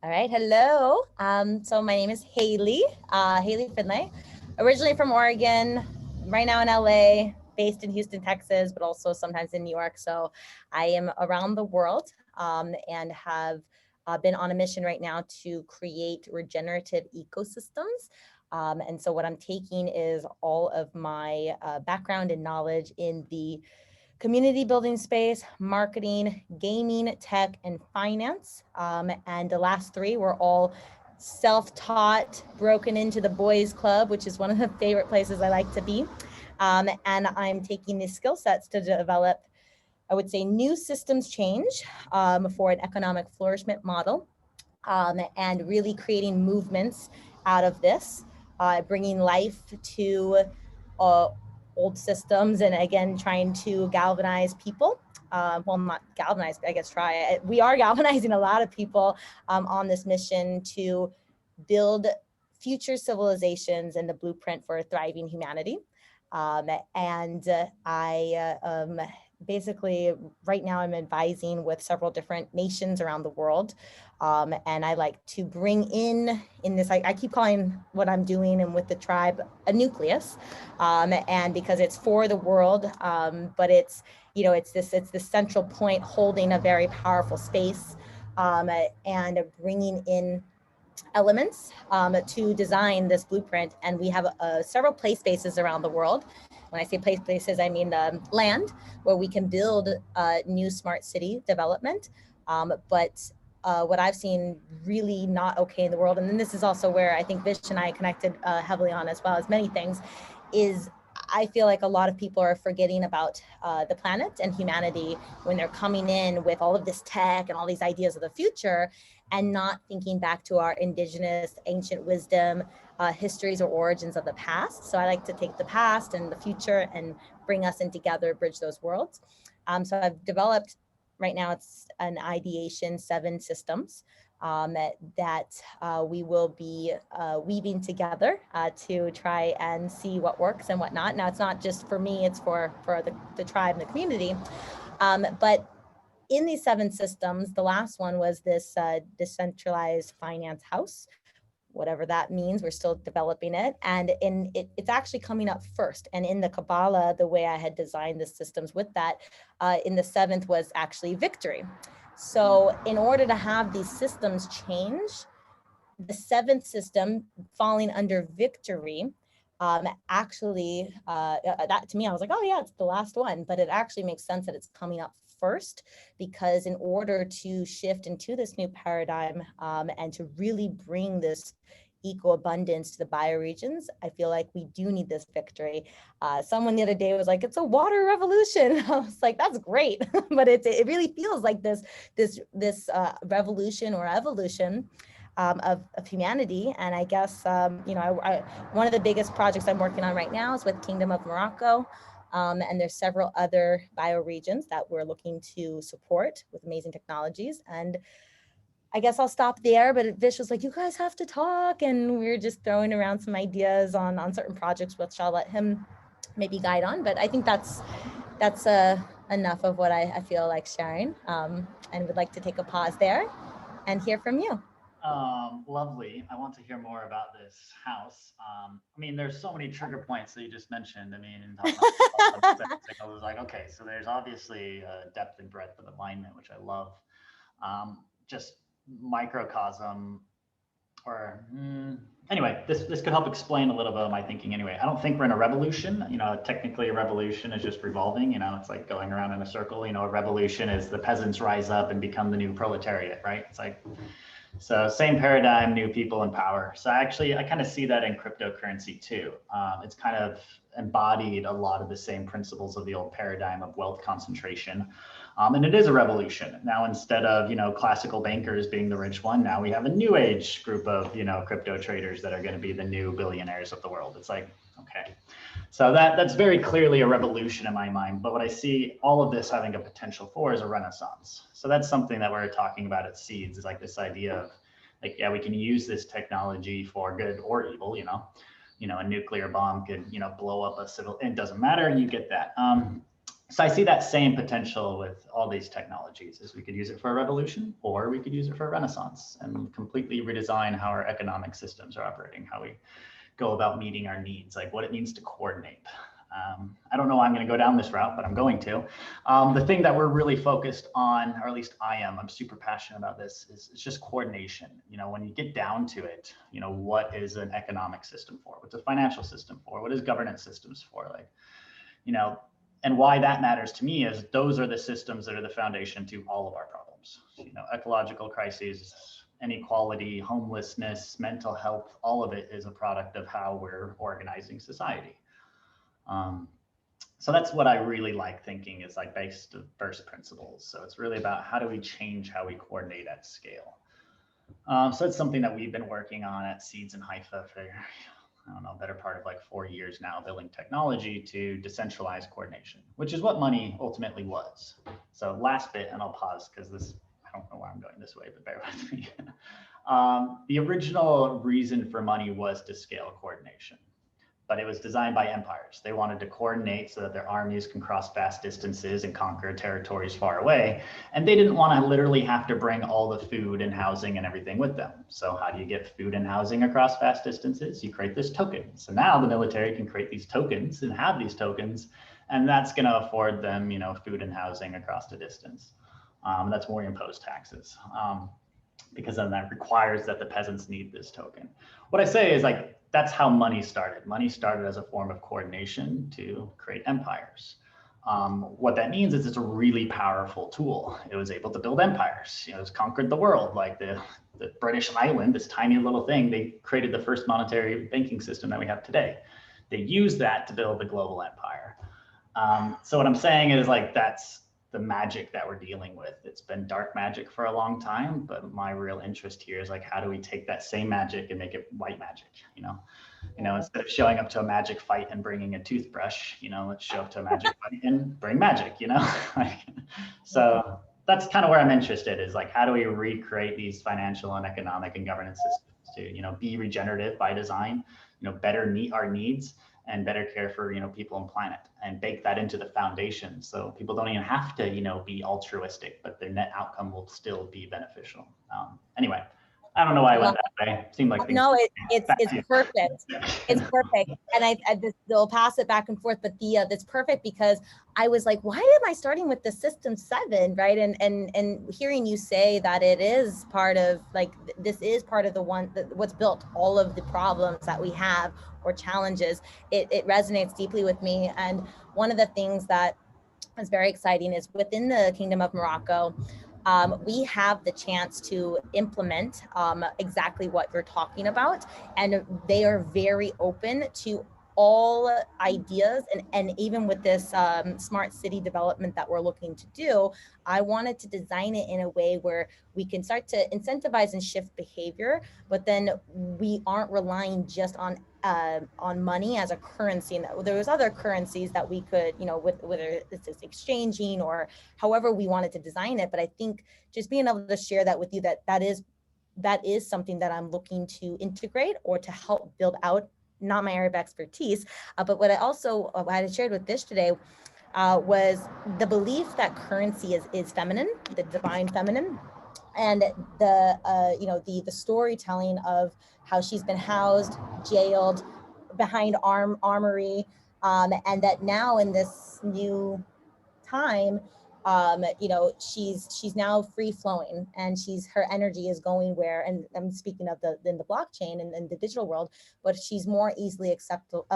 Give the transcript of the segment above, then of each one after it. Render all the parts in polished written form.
All right, hello. So my name is Haley, Haley Findlay, originally from Oregon, right now in LA, based in Houston, Texas, but also sometimes in New York. So I am around the world and have been on a mission right now to create regenerative ecosystems. And so what I'm taking is all of my background and knowledge in the community building space, marketing, gaming, tech, and finance. And the last three were all self-taught, broken into the boys club, which is one of the favorite places I like to be. And I'm taking these skill sets to develop, I would say, new systems change for an economic flourishment model, and really creating movements out of this, bringing life to uh, old systems, and again, trying to galvanize people. Well, not galvanize, I guess try. We are galvanizing a lot of people on this mission to build future civilizations and the blueprint for a thriving humanity. And I basically right now I'm advising with several different nations around the world. And I like to bring in this, I keep calling what I'm doing and with the tribe a nucleus. And because it's for the world, but it's, it's this central point holding a very powerful space, and bringing in elements to design this blueprint. And we have several play spaces around the world. When I say play spaces, I mean land where we can build new smart city development. But what I've seen really not okay in the world, and then this is also where I think Vish and I connected heavily on, as well as many things, is I feel like a lot of people are forgetting about the planet and humanity when they're coming in with all of this tech and all these ideas of the future, and not thinking back to our indigenous ancient wisdom, histories or origins of the past. So I like to take the past and the future and bring us in together, bridge those worlds. So I've developed, right now it's an ideation 7 systems that we will be weaving together to try and see what works and what not. Now, it's not just for me, it's for the tribe and the community. But in these 7 systems, the last one was this decentralized finance house, whatever that means. We're still developing it. And it's actually coming up first. And in the Kabbalah, the way I had designed the systems with that, in the 7th was actually victory. So in order to have these systems change, the 7th system falling under victory, actually, that to me, I was like, oh yeah, it's the last one, but it actually makes sense that it's coming up first, because in order to shift into this new paradigm, and to really bring this eco abundance to the bioregions, I feel like we do need this victory. Someone the other day was like, it's a water revolution. I was like, that's great. But it really feels like this revolution or evolution of humanity. And I guess, one of the biggest projects I'm working on right now is with Kingdom of Morocco. And there's several other bioregions that we're looking to support with amazing technologies. And I guess I'll stop there, but Vish was like, you guys have to talk. And we were just throwing around some ideas on certain projects, which I'll let him maybe guide on. But I think that's enough of what I feel like sharing, and would like to take a pause there and hear from you. Lovely. I want to hear more about this house. I mean, there's so many trigger points that you just mentioned. I mean, in talking about signals, was like, okay, so there's obviously depth and breadth of alignment, which I love. Just microcosm, or anyway, this could help explain a little bit of my thinking. Anyway, I don't think we're in a revolution. Technically, a revolution is just revolving. It's like going around in a circle. A revolution is the peasants rise up and become the new proletariat, right? It's like, so same paradigm, new people in power. So actually, I kind of see that in cryptocurrency too. It's kind of embodied a lot of the same principles of the old paradigm of wealth concentration. And it is a revolution. Now, instead of, classical bankers being the rich one, now we have a new age group of, crypto traders that are going to be the new billionaires of the world. It's like, okay. So that's very clearly a revolution in my mind. But what I see all of this having a potential for is a renaissance. So that's something that we're talking about at Seeds, is like this idea of like, yeah, we can use this technology for good or evil. A nuclear bomb could, blow up a civil, it doesn't matter. You get that. So I see that same potential with all these technologies, is we could use it for a revolution, or we could use it for a renaissance and completely redesign how our economic systems are operating, how we go about meeting our needs, like what it means to coordinate. I don't know why I'm going to go down this route, but I'm going to. The thing that we're really focused on, or at least I am, I'm super passionate about this, is it's just coordination. You know, when you get down to it, you know, what is an economic system for? What's a financial system for? What is governance systems for? Like, you know, and why that matters to me is those are the systems that are the foundation to all of our problems. You know, ecological crises, inequality, homelessness, mental health, all of it is a product of how we're organizing society. So that's what I really like thinking, is like based on first principles. So it's really about how do we change how we coordinate at scale. So it's something that we've been working on at Seeds in Haifa for, I don't know, better part of like 4 years now, building technology to decentralize coordination, which is what money ultimately was. So last bit, and I'll pause because this, I don't know why I'm going this way, but bear with me. The original reason for money was to scale coordination, but it was designed by empires. They wanted to coordinate so that their armies can cross vast distances and conquer territories far away. And they didn't want to literally have to bring all the food and housing and everything with them. So how do you get food and housing across vast distances? You create this token. So now the military can create these tokens and have these tokens, and that's going to afford them, you know, food and housing across the distance. That's where we impose taxes. Because then that requires that the peasants need this token. What I say is, like, that's how money started. Money started as a form of coordination to create empires. What that means is it's a really powerful tool. It was able to build empires. You know, it's conquered the world. Like the British island, this tiny little thing, they created the first monetary banking system that we have today. They used that to build the global empire. So what I'm saying is, like, that's the magic that we're dealing with. It's been dark magic for a long time, but my real interest here is, like, how do we take that same magic and make it white magic? You know, instead of showing up to a magic fight and bringing a toothbrush, you know, let's show up to a magic fight and bring magic, you know? So that's kind of where I'm interested, is like, how do we recreate these financial and economic and governance systems to, you know, be regenerative by design, you know, better meet our needs and better care for, you know, people and planet, and bake that into the foundation. So people don't even have to, you know, be altruistic, but their net outcome will still be beneficial. Anyway, I don't know why I went that way. Seemed like things. No, it's perfect. It's perfect. And they'll pass it back and forth, but that's perfect, because I was like, why am I starting with the system 7, right? And hearing you say that it is part of, like, this is part of the one what's built all of the problems that we have, or challenges, it resonates deeply with me. And one of the things that is very exciting is within the Kingdom of Morocco, we have the chance to implement exactly what you're talking about. And they are very open to all ideas. And even with this smart city development that we're looking to do, I wanted to design it in a way where we can start to incentivize and shift behavior, but then we aren't relying just on money as a currency. And there was other currencies that we could, you know, whether it's exchanging or however we wanted to design it. But I think just being able to share that with you, that is something that I'm looking to integrate or to help build out, not my area of expertise, but what I also had shared with Vish today was the belief that currency is feminine, the divine feminine. And the storytelling of how she's been housed, jailed, behind armory, and that now in this new time, she's now free flowing, and her energy is going where, and I'm speaking of in the blockchain and the digital world, but she's more easily accessible.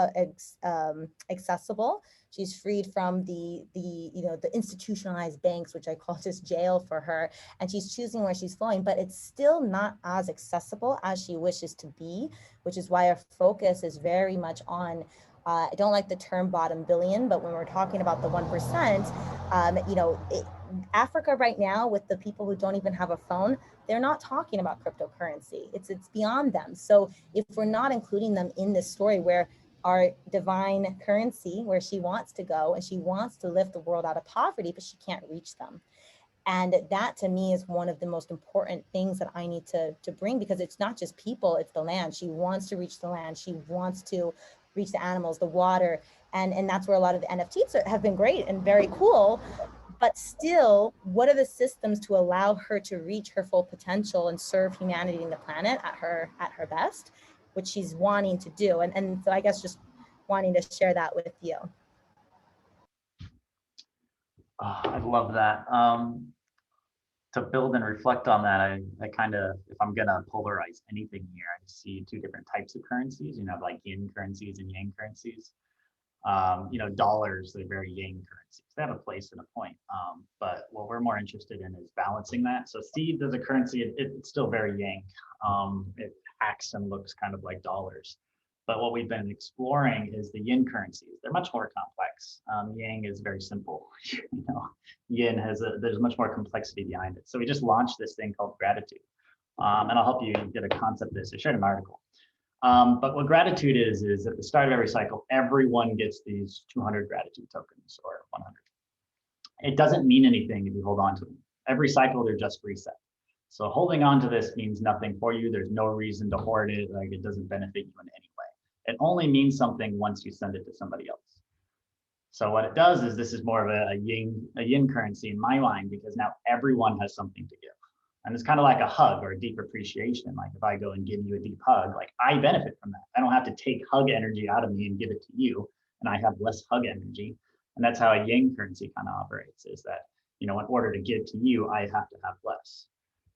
She's freed from the institutionalized banks, which I call just jail for her, and she's choosing where she's flowing, but it's still not as accessible as she wishes to be, which is why our focus is very much on, I don't like the term bottom billion, but when we're talking about the 1%, Africa right now, with the people who don't even have a phone, they're not talking about cryptocurrency. It's beyond them. So if we're not including them in this story, where our divine currency, where she wants to go and she wants to lift the world out of poverty, but she can't reach them. And that to me is one of the most important things that I need to bring, because it's not just people, it's the land. She wants to reach the land. She wants to reach the animals, the water. And that's where a lot of the NFTs have been great and very cool. But still, what are the systems to allow her to reach her full potential and serve humanity and the planet at her best, which she's wanting to do. And so I guess just wanting to share that with you. Oh, I love that. To build and reflect on that, I kind of, if I'm gonna polarize anything here, I see two different types of currencies. You know, like yin currencies and yang currencies. You know, dollars, they're very yang currencies. They have a place and a point. But what we're more interested in is balancing that. So seeds as a currency, it's still very yang. It acts and looks kind of like dollars. But what we've been exploring is the yin currencies. They're much more complex. Yang is very simple. You know, yin there's much more complexity behind it. So we just launched this thing called gratitude. And I'll help you get a concept of this. I shared an article. But what gratitude is at the start of every cycle, everyone gets these 200 gratitude tokens or 100. It doesn't mean anything if you hold on to them. Every cycle, they're just reset. So holding on to this means nothing for you. There's no reason to hoard it. Like, it doesn't benefit you in any way. It only means something once you send it to somebody else. So what it does is, this is more of a yin currency in my mind, because now everyone has something to give. And it's kind of like a hug or a deep appreciation. Like, if I go and give you a deep hug, like, I benefit from that. I don't have to take hug energy out of me and give it to you, and I have less hug energy. And that's how a yang currency kind of operates, is that, you know, in order to give to you, I have to have less.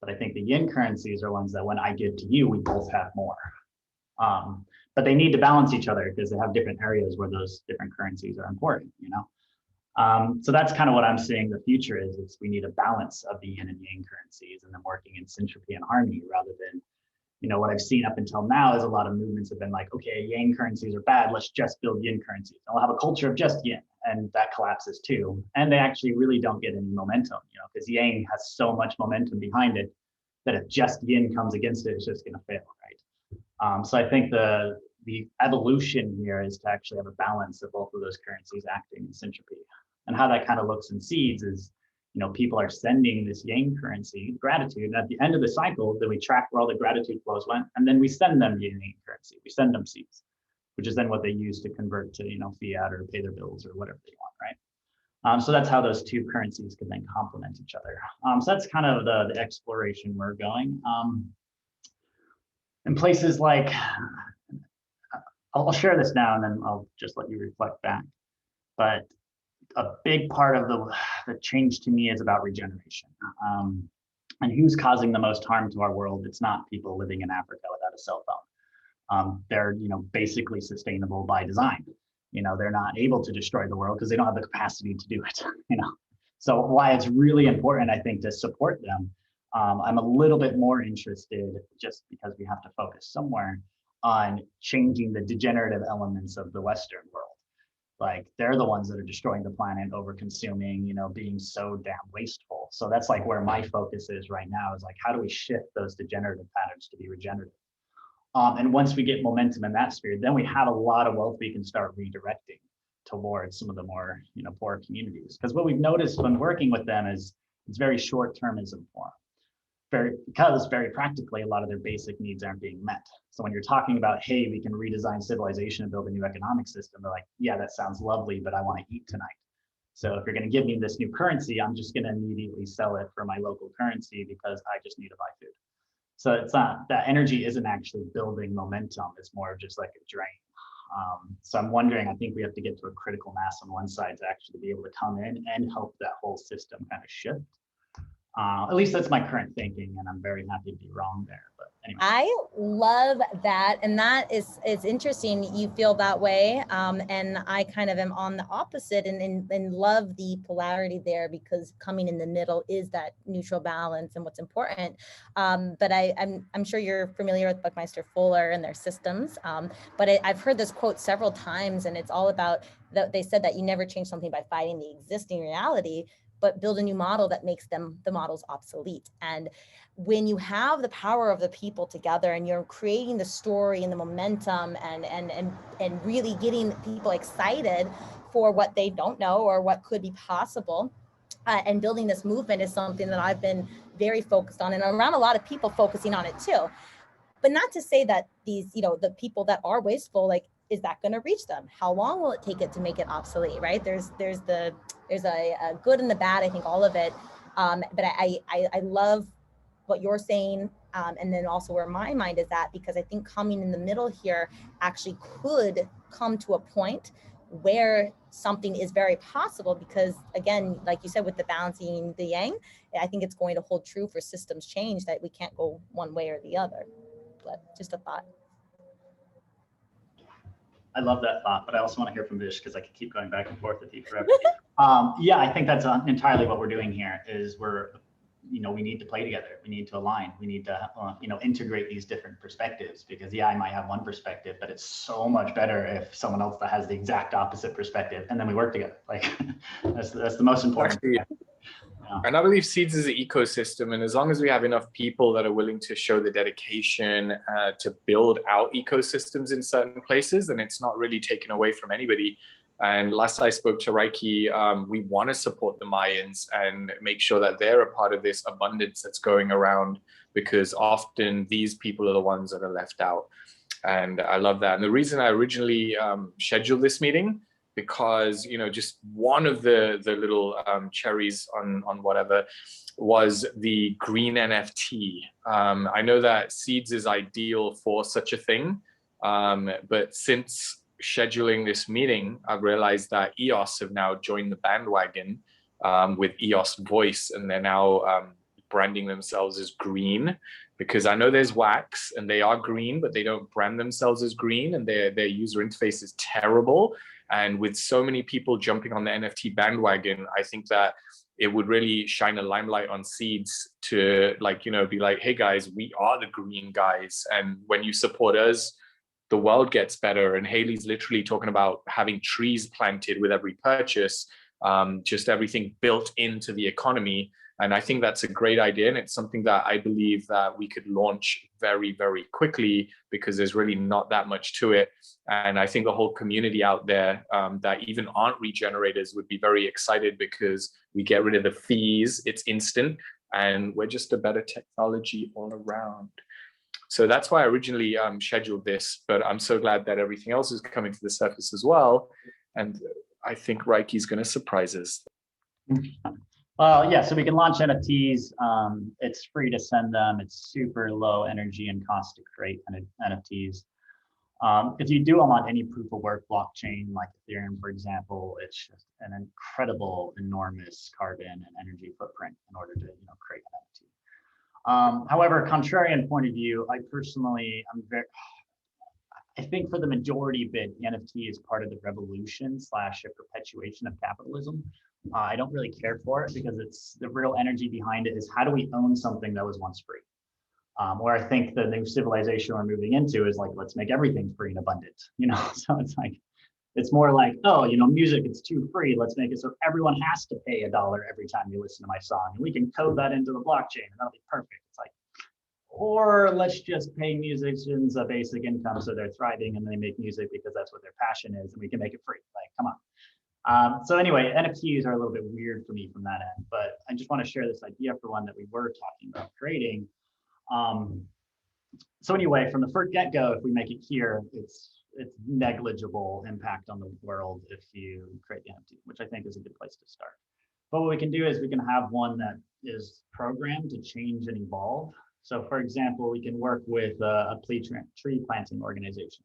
But I think the yin currencies are ones that when I give to you, we both have more. But they need to balance each other, because they have different areas where those different currencies are important, you know? So that's kind of what I'm seeing the future is we need a balance of the yin and yang currencies, and then working in syntropy and harmony, rather than, you know, what I've seen up until now is a lot of movements have been like, okay, yang currencies are bad, let's just build yin currencies. And we'll have a culture of just yin, and that collapses too. And they actually really don't get any momentum, you know, because yang has so much momentum behind it that if just yin comes against it, it's just going to fail, right? So I think the evolution here is to actually have a balance of both of those currencies acting in syntropy. And how that kind of looks in seeds is, you know, people are sending this yang currency, gratitude, and at the end of the cycle, then we track where all the gratitude flows went, and then we send them yang currency. We send them seeds, which is then what they use to convert to, you know, fiat or pay their bills or whatever they want, right? So that's how those two currencies can then complement each other. So that's kind of the exploration we're going. In places like, I'll share this now and then I'll just let you reflect back. But a big part of the change to me is about regeneration. And who's causing the most harm to our world? It's not people living in Africa without a cell phone. They're, you know, basically sustainable by design. You know, they're not able to destroy the world because they don't have the capacity to do it, you know. So why it's really important, I think, to support them. I'm a little bit more interested, just because we have to focus somewhere, on changing the degenerative elements of the Western world. Like, they're the ones that are destroying the planet, over consuming, you know, being so damn wasteful. So that's like where my focus is right now, is like, how do we shift those degenerative patterns to be regenerative? And once we get momentum in that sphere, then we have a lot of wealth we can start redirecting towards some of the more, you know, poor communities. Because what we've noticed when working with them is it's very short-termism for them. Because very practically, a lot of their basic needs aren't being met. So when you're talking about, hey, we can redesign civilization and build a new economic system, they're like, yeah, that sounds lovely, but I want to eat tonight. So if you're going to give me this new currency, I'm just going to immediately sell it for my local currency because I just need to buy food. So it's not, that energy isn't actually building momentum. It's more of just like a drain. So I'm wondering, I think we have to get to a critical mass on one side to actually be able to come in and help that whole system kind of shift. At least that's my current thinking, and I'm very happy to be wrong there. But anyway. I love that. And that is interesting. You feel that way. And I kind of am on the opposite and love the polarity there, because coming in the middle is that neutral balance and what's important. But I'm sure you're familiar with Buckminster Fuller and their systems. But I've heard this quote several times, and it's all about that. They said that you never change something by fighting the existing reality, but build a new model that makes the models obsolete. And when you have the power of the people together and you're creating the story and the momentum and really getting people excited for what they don't know or what could be possible, and building this movement is something that I've been very focused on, and around a lot of people focusing on it too. But not to say that these, you know, the people that are wasteful, like, is that going to reach them? How long will it take it to make it obsolete, right? There's a good and the bad, I think all of it. But I love what you're saying. And then also where my mind is at, because I think coming in the middle here actually could come to a point where something is very possible, because again, like you said, with the balancing the yang, I think it's going to hold true for systems change, that we can't go one way or the other. But just a thought. I love that thought, but I also want to hear from Vish, because I could keep going back and forth with you forever. Yeah, I think that's entirely what we're doing here. Is we need to play together. We need to align. We need to, integrate these different perspectives, because I might have one perspective, but it's so much better if someone else that has the exact opposite perspective, and then we work together. Like that's the most important. Yeah. And I believe Seeds is an ecosystem, and as long as we have enough people that are willing to show the dedication to build out ecosystems in certain places, then it's not really taken away from anybody. And last I spoke to Reiki, we want to support the Mayans and make sure that they're a part of this abundance that's going around, because often these people are the ones that are left out. And I love that. And the reason I originally scheduled this meeting, because just one of the little cherries on whatever was the green NFT. I know that Seeds is ideal for such a thing, but since scheduling this meeting, I've realized that EOS have now joined the bandwagon with EOS Voice, and they're now branding themselves as green, because I know there's wax and they are green, but they don't brand themselves as green, and their user interface is terrible. And with so many people jumping on the NFT bandwagon, I think that it would really shine a limelight on Seeds to be like, hey guys, we are the green guys. And when you support us, the world gets better. And Haley's literally talking about having trees planted with every purchase, just everything built into the economy. And I think that's a great idea. And it's something that I believe that we could launch very, very quickly, because there's really not that much to it. And I think the whole community out there that even aren't regenerators would be very excited, because we get rid of the fees, it's instant, and we're just a better technology all around. So that's why I originally scheduled this, but I'm so glad that everything else is coming to the surface as well. And I think Reiki's going to surprise us. Well, yeah, so we can launch NFTs. It's free to send them. It's super low energy and cost to create NFTs. If you do them on any proof of work blockchain, like Ethereum, for example, it's just an incredible, enormous carbon and energy footprint in order to create an NFT. However, contrarian point of view, I think for the majority bit, the NFT is part of the revolution / a perpetuation of capitalism. I don't really care for it, because it's the real energy behind it is, how do we own something that was once free? Where I think the new civilization we're moving into is like, let's make everything free and abundant, So it's more like, music, it's too free. Let's make it so everyone has to pay $1 every time you listen to my song, and we can code that into the blockchain, and that'll be perfect. It's like, or let's just pay musicians a basic income so they're thriving and they make music because that's what their passion is, and we can make it free. Like, come on. So anyway, NFTs are a little bit weird for me from that end, but I just want to share this idea for one that we were talking about creating. So anyway, from the first get-go, if we make it here, it's negligible impact on the world if you create the NFT, which I think is a good place to start. But what we can do is we can have one that is programmed to change and evolve. So for example, we can work with a tree planting organization.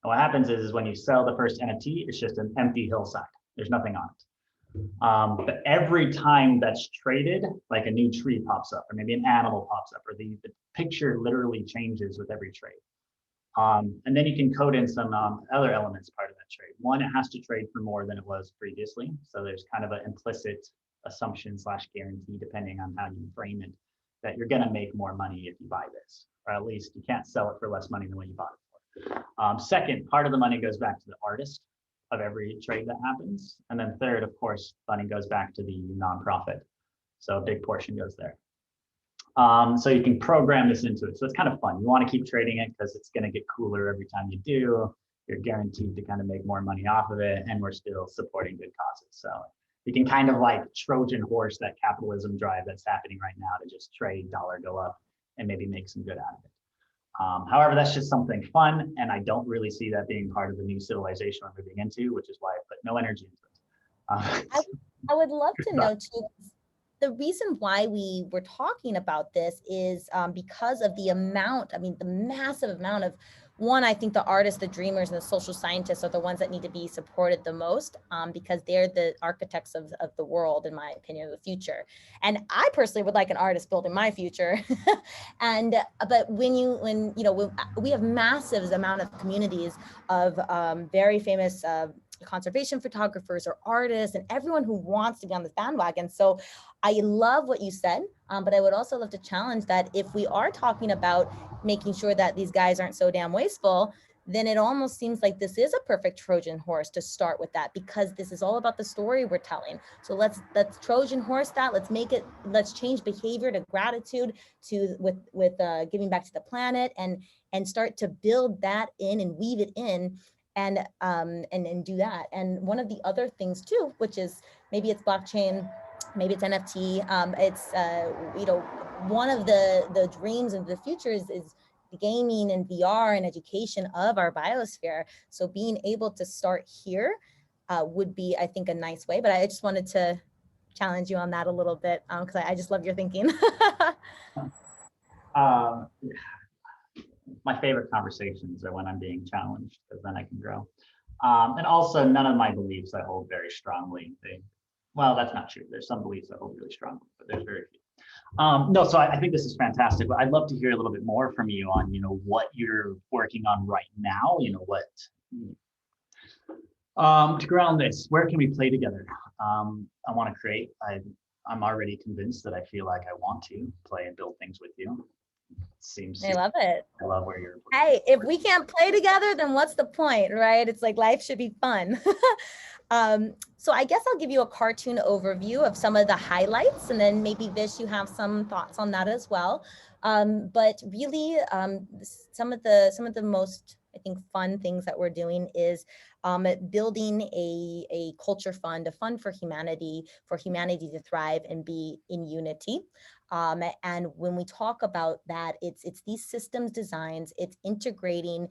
And what happens is when you sell the first NFT, it's just an empty hillside. There's nothing on it. But every time that's traded, like a new tree pops up, or maybe an animal pops up, or the picture literally changes with every trade. And then you can code in some other elements part of that trade. One, it has to trade for more than it was previously. So there's kind of an implicit assumption / guarantee, depending on how you frame it, that you're going to make more money if you buy this, or at least you can't sell it for less money than what you bought it for. Second, part of the money goes back to the artist of every trade that happens. And then third, of course, money goes back to the nonprofit. So a big portion goes there. So you can program this into it. So it's kind of fun. You want to keep trading it because it's going to get cooler every time you do. You're guaranteed to kind of make more money off of it, and we're still supporting good causes. So you can kind of like Trojan horse that capitalism drive that's happening right now to just trade, dollar go up, and maybe make some good out of it. However, that's just something fun, and I don't really see that being part of the new civilization we're moving into, which is why I put no energy into it. I would love to know too. The reason why we were talking about this is because of the amount, I mean, the massive amount of, one, I think the artists, the dreamers, and the social scientists are the ones that need to be supported the most because they're the architects of the world, in my opinion, of the future. And I personally would like an artist building my future. And but when we have massive amount of communities of very famous conservation photographers or artists and everyone who wants to be on this bandwagon. So I love what you said, but I would also love to challenge that if we are talking about making sure that these guys aren't so damn wasteful, then it almost seems like this is a perfect Trojan horse to start with that, because this is all about the story we're telling. So let's Trojan horse that, let's change behavior to gratitude, to with giving back to the planet, and start to build that in and weave it in. And do that. And one of the other things too, which is maybe it's blockchain, maybe it's NFT. It's one of the dreams of the future is gaming and VR and education of our biosphere. So being able to start here would be, I think, a nice way. But I just wanted to challenge you on that a little bit because I just love your thinking. My favorite conversations are when I'm being challenged, because then I can grow. And also, none of my beliefs I hold very strongly. Well, that's not true. There's some beliefs I hold really strongly, but there's very few. No, so I think this is fantastic, but I'd love to hear a little bit more from you on, what you're working on right now, to ground this, where can we play together? I want to create, I'm already convinced that I feel like I want to play and build things with you. I love it. I love where you're. Hey, if we can't play together, then what's the point, right? It's like life should be fun. So I guess I'll give you a cartoon overview of some of the highlights, and then maybe Vish, you have some thoughts on that as well. But really, some of the most, I think, fun things that we're doing is building a culture fund, a fund for humanity to thrive and be in unity. And when we talk about that, it's these systems designs, it's integrating,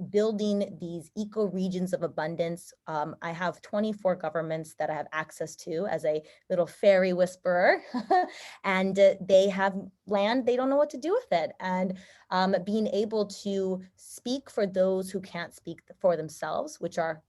building these eco regions of abundance. I have 24 governments that I have access to as a little fairy whisperer, and they have land, they don't know what to do with it. And being able to speak for those who can't speak for themselves, which are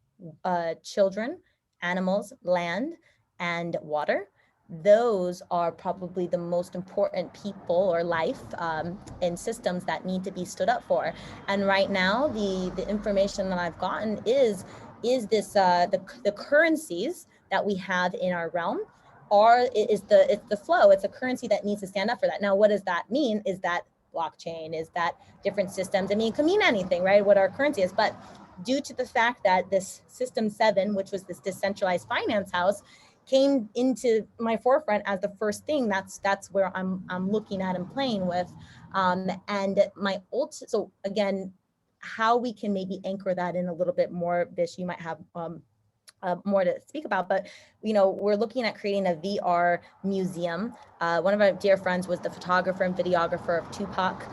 children, animals, land, and water. Those are probably the most important people or life and systems that need to be stood up for. And right now, the information that I've gotten is this the currencies that we have in our realm it's the flow. It's a currency that needs to stand up for that. Now, what does that mean? Is that blockchain? Is that different systems? I mean, it can mean anything, right? What our currency is, but due to the fact that this system 7, which was this decentralized finance house, came into my forefront as the first thing. That's where I'm looking at and playing with, and my so again, how we can maybe anchor that in a little bit more. Vish, you might have more to speak about, but we're looking at creating a VR museum. One of our dear friends was the photographer and videographer of Tupac.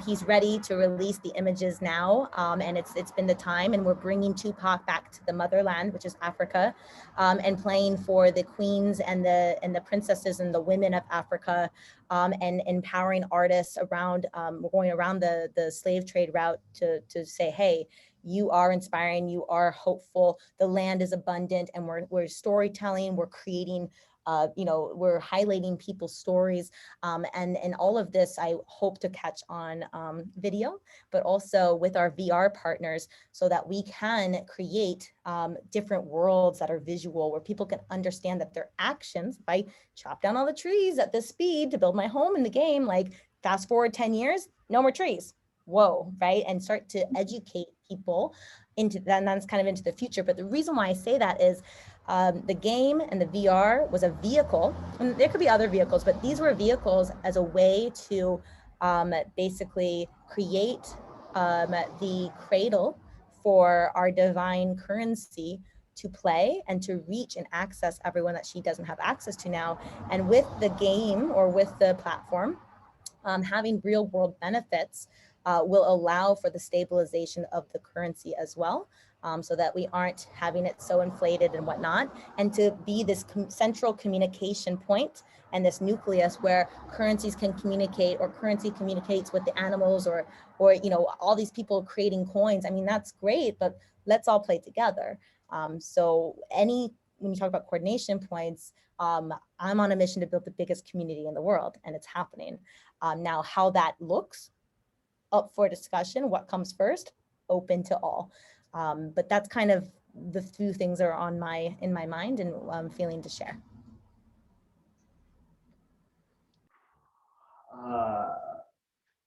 He's ready to release the images now, and it's been the time, and we're bringing Tupac back to the motherland, which is Africa, and playing for the queens and the princesses and the women of Africa, and empowering artists around. We're going around the slave trade route to say, hey, you are inspiring, you are hopeful, the land is abundant, and we're storytelling, we're creating, we're highlighting people's stories, and all of this I hope to catch on video, but also with our VR partners, so that we can create different worlds that are visual, where people can understand that their actions, if I chop down all the trees at this speed to build my home in the game, like fast forward 10 years, no more trees. Whoa, right? And start to educate people into that, and that's kind of into the future. But the reason why I say that is the game and the VR was a vehicle, and there could be other vehicles, but these were vehicles as a way to basically create the cradle for our divine currency to play and to reach and access everyone that she doesn't have access to now. And with the game, or with the platform, having real world benefits, will allow for the stabilization of the currency as well, so that we aren't having it so inflated and whatnot, and to be this central communication point and this nucleus where currencies can communicate, or currency communicates with the animals, or you know, all these people creating coins. I mean, that's great, but let's all play together. So when you talk about coordination points, I'm on a mission to build the biggest community in the world, and it's happening. Now, how that looks, up for discussion. What comes first? Open to all. But that's kind of the few things that are in my mind and I'm feeling to share.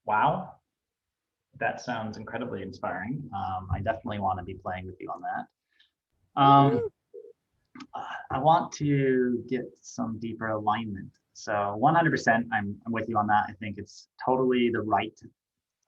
Wow, that sounds incredibly inspiring. I definitely want to be playing with you on that. I want to get some deeper alignment. So 100%, I'm with you on that. I think it's totally the right,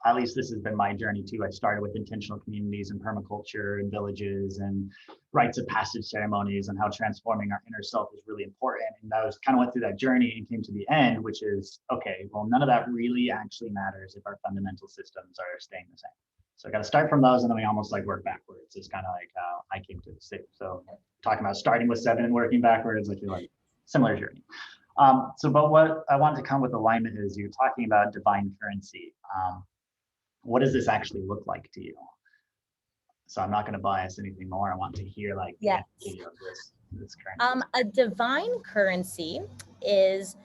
at least this has been my journey too. I started with intentional communities and permaculture and villages and rites of passage ceremonies, and how transforming our inner self is really important. And I was kind of went through that journey and came to the end, which is, okay, well, none of that really actually matters if our fundamental systems are staying the same. So I got to start from those, and then we almost like work backwards. It's kind of like how I came to the state. So talking about starting with 7 and working backwards, I feel like similar journey. But what I wanted to come with alignment is, you're talking about divine currency. What does this actually look like to you? So I'm not going to bias anything more. I want to hear like the energy of this currency. A divine currency is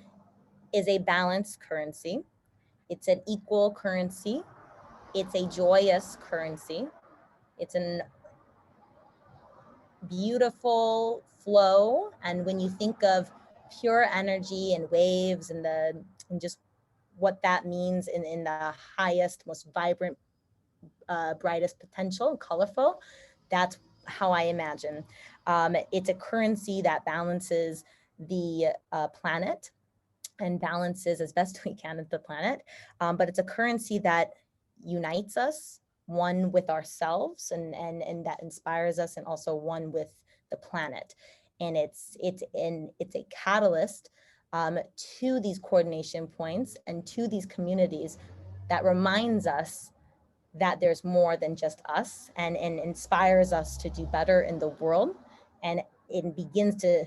a balanced currency. It's an equal currency. It's a joyous currency. It's an beautiful flow. And when you think of pure energy and waves and just what that means in the highest, most vibrant, brightest potential, colorful, that's how I imagine. It's a currency that balances the planet and balances as best we can at the planet. But it's a currency that unites us, one with ourselves, and that inspires us, and also one with the planet. And it's a catalyst to these coordination points and to these communities that reminds us that there's more than just us, and inspires us to do better in the world. And it begins to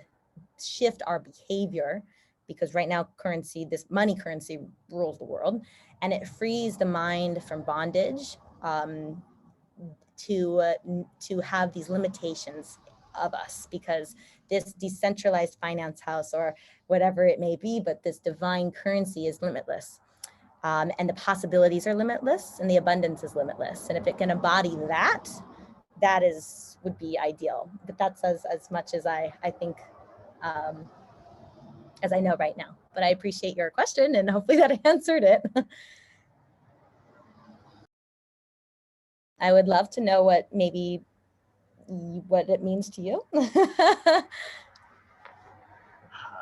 shift our behavior, because right now currency, this money currency, rules the world, and it frees the mind from bondage, to have these limitations of us, because this decentralized finance house, or whatever it may be, but this divine currency is limitless. And the possibilities are limitless, and the abundance is limitless. And if it can embody that, would be ideal. But that's as much as I think, as I know right now. But I appreciate your question, and hopefully that answered it. I would love to know what it means to you.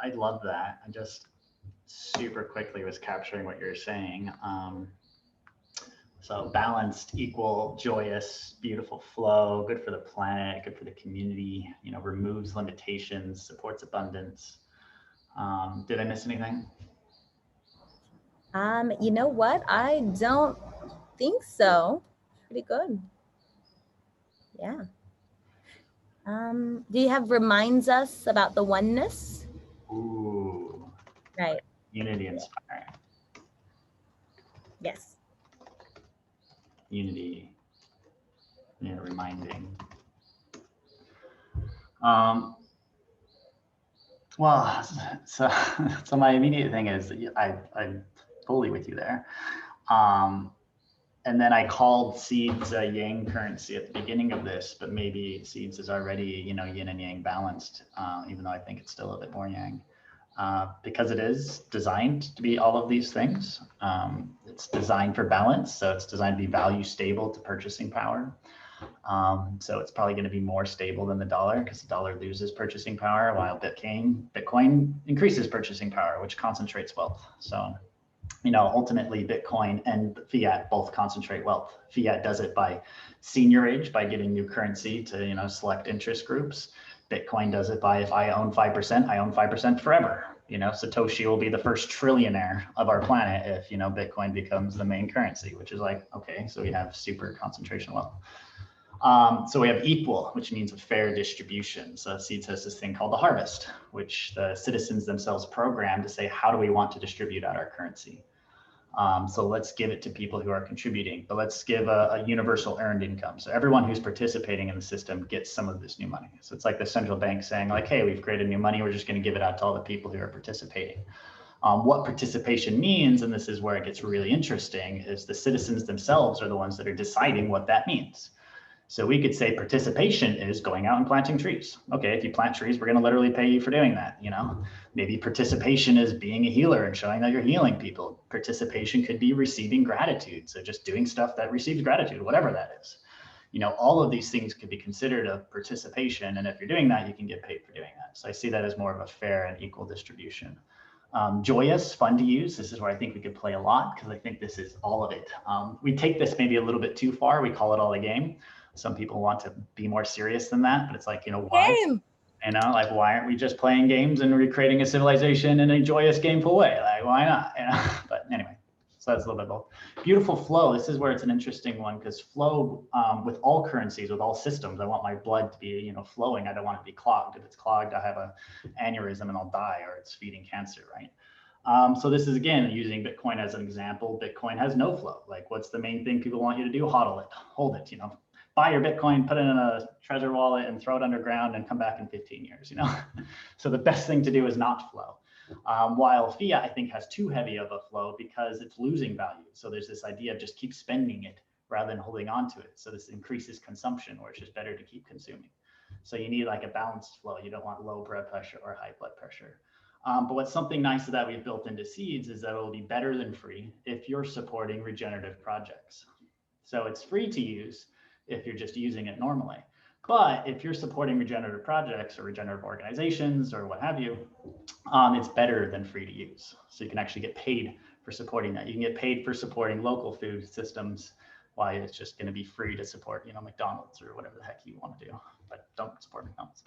I love that. I just super quickly was capturing what you're saying. So balanced, equal, joyous, beautiful flow, good for the planet, good for the community, you know, removes limitations, supports abundance. Did I miss anything? You know what? I don't think so. Pretty good. Yeah. Do you have reminds us about the oneness? Ooh. Right. Unity inspiring. Yes. Unity. Yeah, reminding. Well, so my immediate thing is I'm fully with you there. And then I called seeds a yang currency at the beginning of this, but maybe seeds is already, you know, yin and yang balanced, even though I think it's still a bit more yang, because it is designed to be all of these things. It's designed for balance, so it's designed to be value stable to purchasing power. So it's probably going to be more stable than the dollar, because the dollar loses purchasing power, while Bitcoin increases purchasing power, which concentrates wealth. So, you know, ultimately Bitcoin and fiat both concentrate wealth. Fiat does it by seniorage, by giving new currency to, you know, select interest groups. Bitcoin does it by, if I own 5%, I own 5% forever. You know, Satoshi will be the first trillionaire of our planet if, you know, Bitcoin becomes the main currency, which is like, okay, so we have super concentration wealth. So we have equal, which means a fair distribution. So Seeds has this thing called the harvest, which the citizens themselves program to say, how do we want to distribute out our currency? So let's give it to people who are contributing, but let's give a universal earned income. So everyone who's participating in the system gets some of this new money. So it's like the central bank saying like, hey, we've created new money. We're just going to give it out to all the people who are participating. What participation means, and this is where it gets really interesting, is the citizens themselves are the ones that are deciding what that means. So we could say participation is going out and planting trees. Okay, if you plant trees, we're going to literally pay you for doing that. You know, maybe participation is being a healer and showing that you're healing people. Participation could be receiving gratitude. So just doing stuff that receives gratitude, whatever that is. You know, all of these things could be considered a participation. And if you're doing that, you can get paid for doing that. So I see that as more of a fair and equal distribution. Joyous, fun to use. This is where I think we could play a lot because I think this is all of it. We take this maybe a little bit too far. We call it all a game. Some people want to be more serious than that, but it's like, you know, why? Game. You know, like, why aren't we just playing games and recreating a civilization in a joyous, gameful way? Like, why not? You know? But anyway, so that's a little bit both. Beautiful flow. This is where it's an interesting one because flow with all currencies, with all systems, I want my blood to be, you know, flowing. I don't want it to be clogged. If it's clogged, I have an aneurysm and I'll die, or it's feeding cancer, right? So this is, again, using Bitcoin as an example. Bitcoin has no flow. Like, what's the main thing people want you to do? HODL it, hold it, you know. Buy your Bitcoin, put it in a treasure wallet and throw it underground and come back in 15 years, you know? So the best thing to do is not flow. While fiat, I think, has too heavy of a flow because it's losing value. So there's this idea of just keep spending it rather than holding on to it. So this increases consumption, where it's just better to keep consuming. So you need like a balanced flow. You don't want low blood pressure or high blood pressure. But what's something nice that we've built into Seeds is that it'll be better than free if you're supporting regenerative projects. So it's free to use if you're just using it normally. But if you're supporting regenerative projects or regenerative organizations or what have you, it's better than free to use. So you can actually get paid for supporting that. You can get paid for supporting local food systems, while it's just going to be free to support, you know, McDonald's or whatever the heck you want to do, but don't support McDonald's.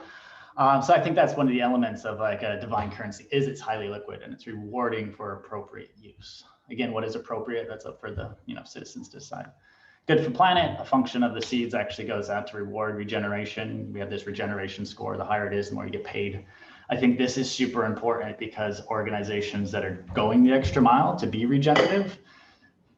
So I think that's one of the elements of like a divine currency is it's highly liquid and it's rewarding for appropriate use. Again, what is appropriate? That's up for the, you know, citizens to decide. Good for planet. A function of the Seeds actually goes out to reward regeneration. We have this regeneration score. The higher it is, the more you get paid. I think this is super important because organizations that are going the extra mile to be regenerative,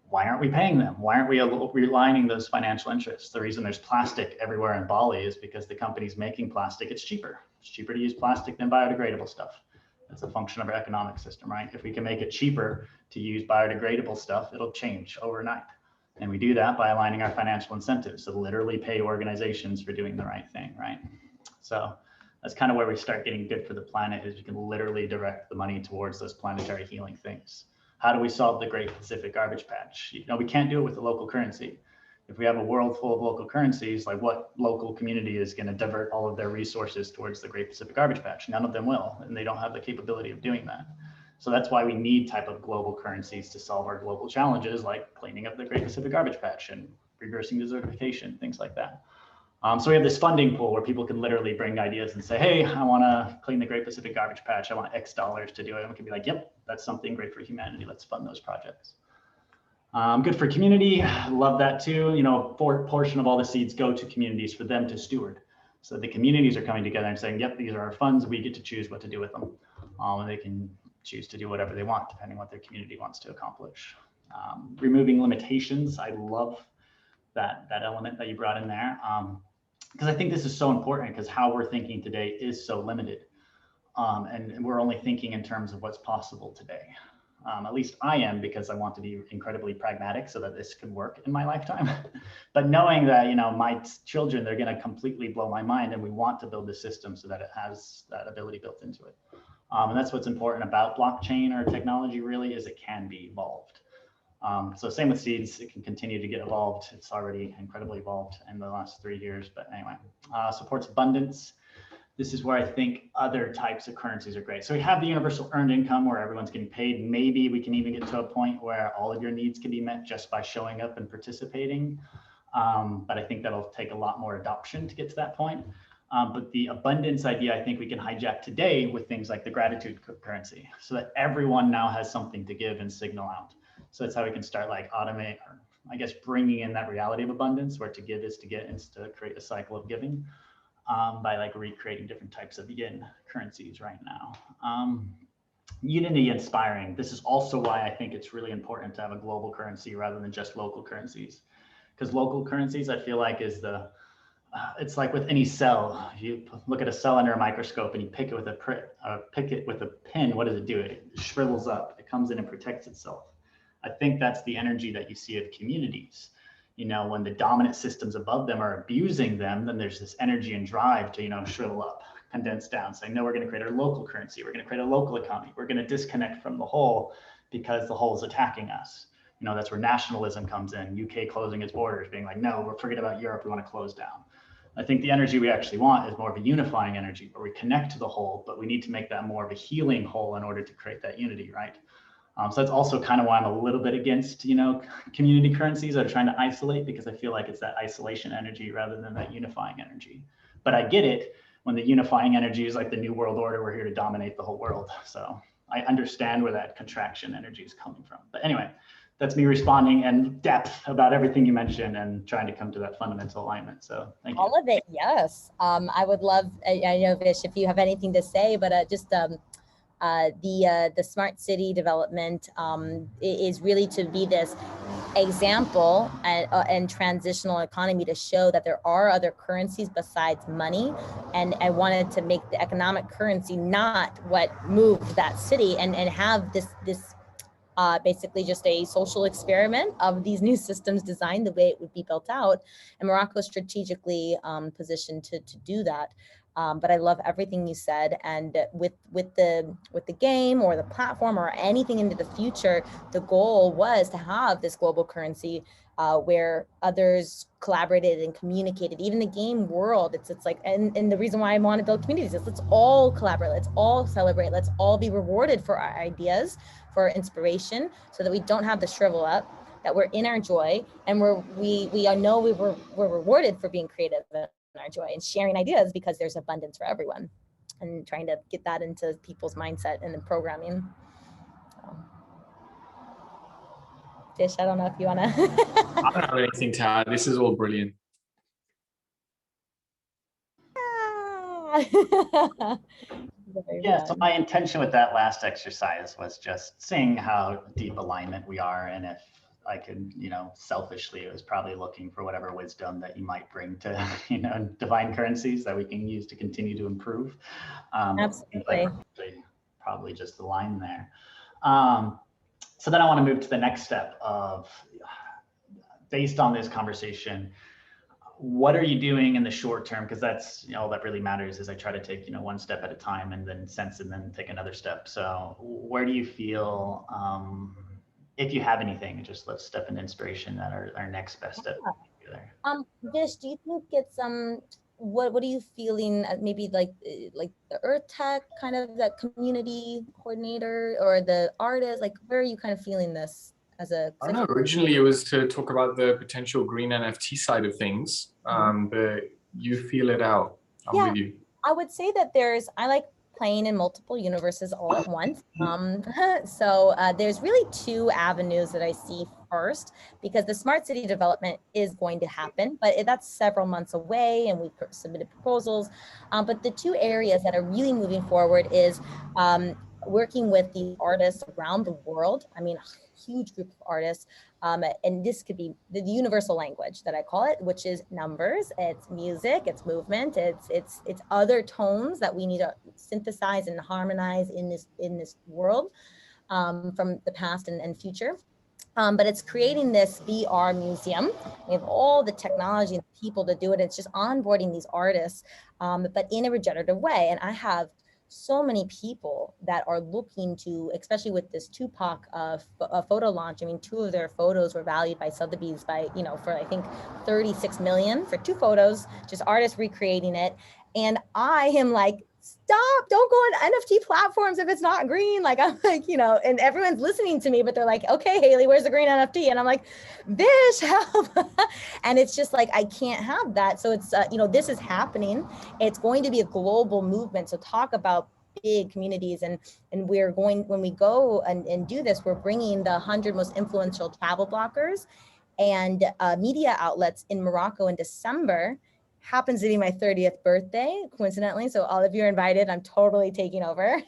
why aren't we paying them? Why aren't we realigning those financial interests? The reason there's plastic everywhere in Bali is because the companies making plastic, it's cheaper. It's cheaper to use plastic than biodegradable stuff. That's a function of our economic system, right? If we can make it cheaper to use biodegradable stuff, it'll change overnight. And we do that by aligning our financial incentives. So literally pay organizations for doing the right thing, right? So that's kind of where we start getting good for the planet, is you can literally direct the money towards those planetary healing things. How do we solve the Great Pacific Garbage Patch? You know, we can't do it with a local currency. If we have a world full of local currencies, like what local community is going to divert all of their resources towards the Great Pacific Garbage Patch? None of them will, and they don't have the capability of doing that. So that's why we need type of global currencies to solve our global challenges, like cleaning up the Great Pacific Garbage Patch and reversing desertification, things like that. So we have this funding pool where people can literally bring ideas and say, hey, I want to clean the Great Pacific Garbage Patch. I want X dollars to do it. And we can be like, yep, that's something great for humanity. Let's fund those projects. Good for community. Love that too. You know, a portion of all the Seeds go to communities for them to steward. So the communities are coming together and saying, yep, these are our funds. We get to choose what to do with them. And they can choose to do whatever they want, depending on what their community wants to accomplish. Removing limitations. I love that element that you brought in there. Because I think this is so important, because how we're thinking today is so limited. And we're only thinking in terms of what's possible today. At least I am, because I want to be incredibly pragmatic so that this can work in my lifetime. But knowing that, you know, my children, they're going to completely blow my mind, and we want to build a system so that it has that ability built into it. And that's what's important about blockchain or technology, really, is it can be evolved. So same with Seeds, it can continue to get evolved. It's already incredibly evolved in the last 3 years, but anyway, supports abundance. This is where I think other types of currencies are great. So we have the universal earned income where everyone's getting paid. Maybe we can even get to a point where all of your needs can be met just by showing up and participating. But I think that'll take a lot more adoption to get to that point. But the abundance idea, I think we can hijack today with things like the gratitude currency, so that everyone now has something to give and signal out. So that's how we can start like automate, or I guess bringing in that reality of abundance, where to give is to get, and to create a cycle of giving by like recreating different types of yin currencies right now. Unity inspiring. This is also why I think it's really important to have a global currency rather than just local currencies, because local currencies, I feel like, is the it's like with any cell. You look at a cell under a microscope and you pick it with a pin. What does it do? It shrivels up. It comes in and protects itself. I think that's the energy that you see of communities. You know, when the dominant systems above them are abusing them, then there's this energy and drive to, you know, shrivel up, condense down, saying, no, we're going to create a local currency. We're going to create a local economy. We're going to disconnect from the whole because the whole is attacking us. You know, that's where nationalism comes in. UK closing its borders, being like, no, we're forget about Europe. We want to close down. I think the energy we actually want is more of a unifying energy, where we connect to the whole, but we need to make that more of a healing whole in order to create that unity, right? So that's also kind of why I'm a little bit against, you know, community currencies that are trying to isolate, because I feel like it's that isolation energy rather than that unifying energy. But I get it when the unifying energy is like the new world order, we're here to dominate the whole world. So I understand where that contraction energy is coming from. But anyway, that's me responding in depth about everything you mentioned and trying to come to that fundamental alignment. So thank you. All of it, yes. I would love, I know, Vish, if you have anything to say, but just the smart city development is really to be this example and transitional economy to show that there are other currencies besides money. And I wanted to make the economic currency not what moved that city, and have this basically just a social experiment of these new systems designed the way it would be built out. And Morocco is strategically positioned to do that. But I love everything you said. And with the game or the platform or anything into the future, the goal was to have this global currency where others collaborated and communicated. Even the game world, it's like, and the reason why I want to build communities is let's all collaborate, let's all celebrate, let's all be rewarded for our ideas, for our inspiration, so that we don't have to shrivel up, that we're in our joy, and we know we're rewarded for being creative in our joy and sharing ideas, because there's abundance for everyone, and trying to get that into people's mindset and the programming. Fish, I don't know if you want to. I don't have anything to add. This is all brilliant. Yeah, so my intention with that last exercise was just seeing how deep alignment we are, and if I could, you know, selfishly, it was probably looking for whatever wisdom that you might bring to, you know, divine currencies that we can use to continue to improve. Absolutely. Probably just the line there. So then I want to move to the next step of, based on this conversation, what are you doing in the short term? Because that's, you know, all that really matters is I try to take, you know, one step at a time and then sense and then take another step. So where do you feel, if you have anything, just let's step into inspiration that our next best step. Vish, do you think it's what are you feeling? Maybe like the Earth Tech kind of, that community coordinator, or the artist? Like, where are you kind of feeling this as a? I know originally it was to talk about the potential green NFT side of things, but you feel it out. I'm with you. I would say that I like playing in multiple universes all at once. So there's really two avenues that I see first, because the smart city development is going to happen, but that's several months away, and we submitted proposals. But the two areas that are really moving forward is working with the artists around the world. I mean, a huge group of artists. And this could be the universal language that I call it, which is numbers, it's music, it's movement, it's other tones that we need to synthesize and harmonize in this world from the past and future. But it's creating this VR museum. We have all the technology and people to do it. It's just onboarding these artists, but in a regenerative way. And I have so many people that are looking to, especially with this Tupac photo launch. I mean, 2 of their photos were valued by Sotheby's by, you know, for I think 36 million for 2 photos, just artists recreating it. And I am like stop, don't go on NFT platforms if it's not green. Like, I'm like, you know, and everyone's listening to me, but they're like, okay, Haley, where's the green NFT? And I'm like, Vish, help. And it's just like, I can't have that. So it's, you know, this is happening. It's going to be a global movement. So talk about big communities, and we're going, when we go and do this, we're bringing the 100 most influential travel bloggers and media outlets in Morocco in December. Happens to be my 30th birthday, coincidentally. So all of you are invited. I'm totally taking over.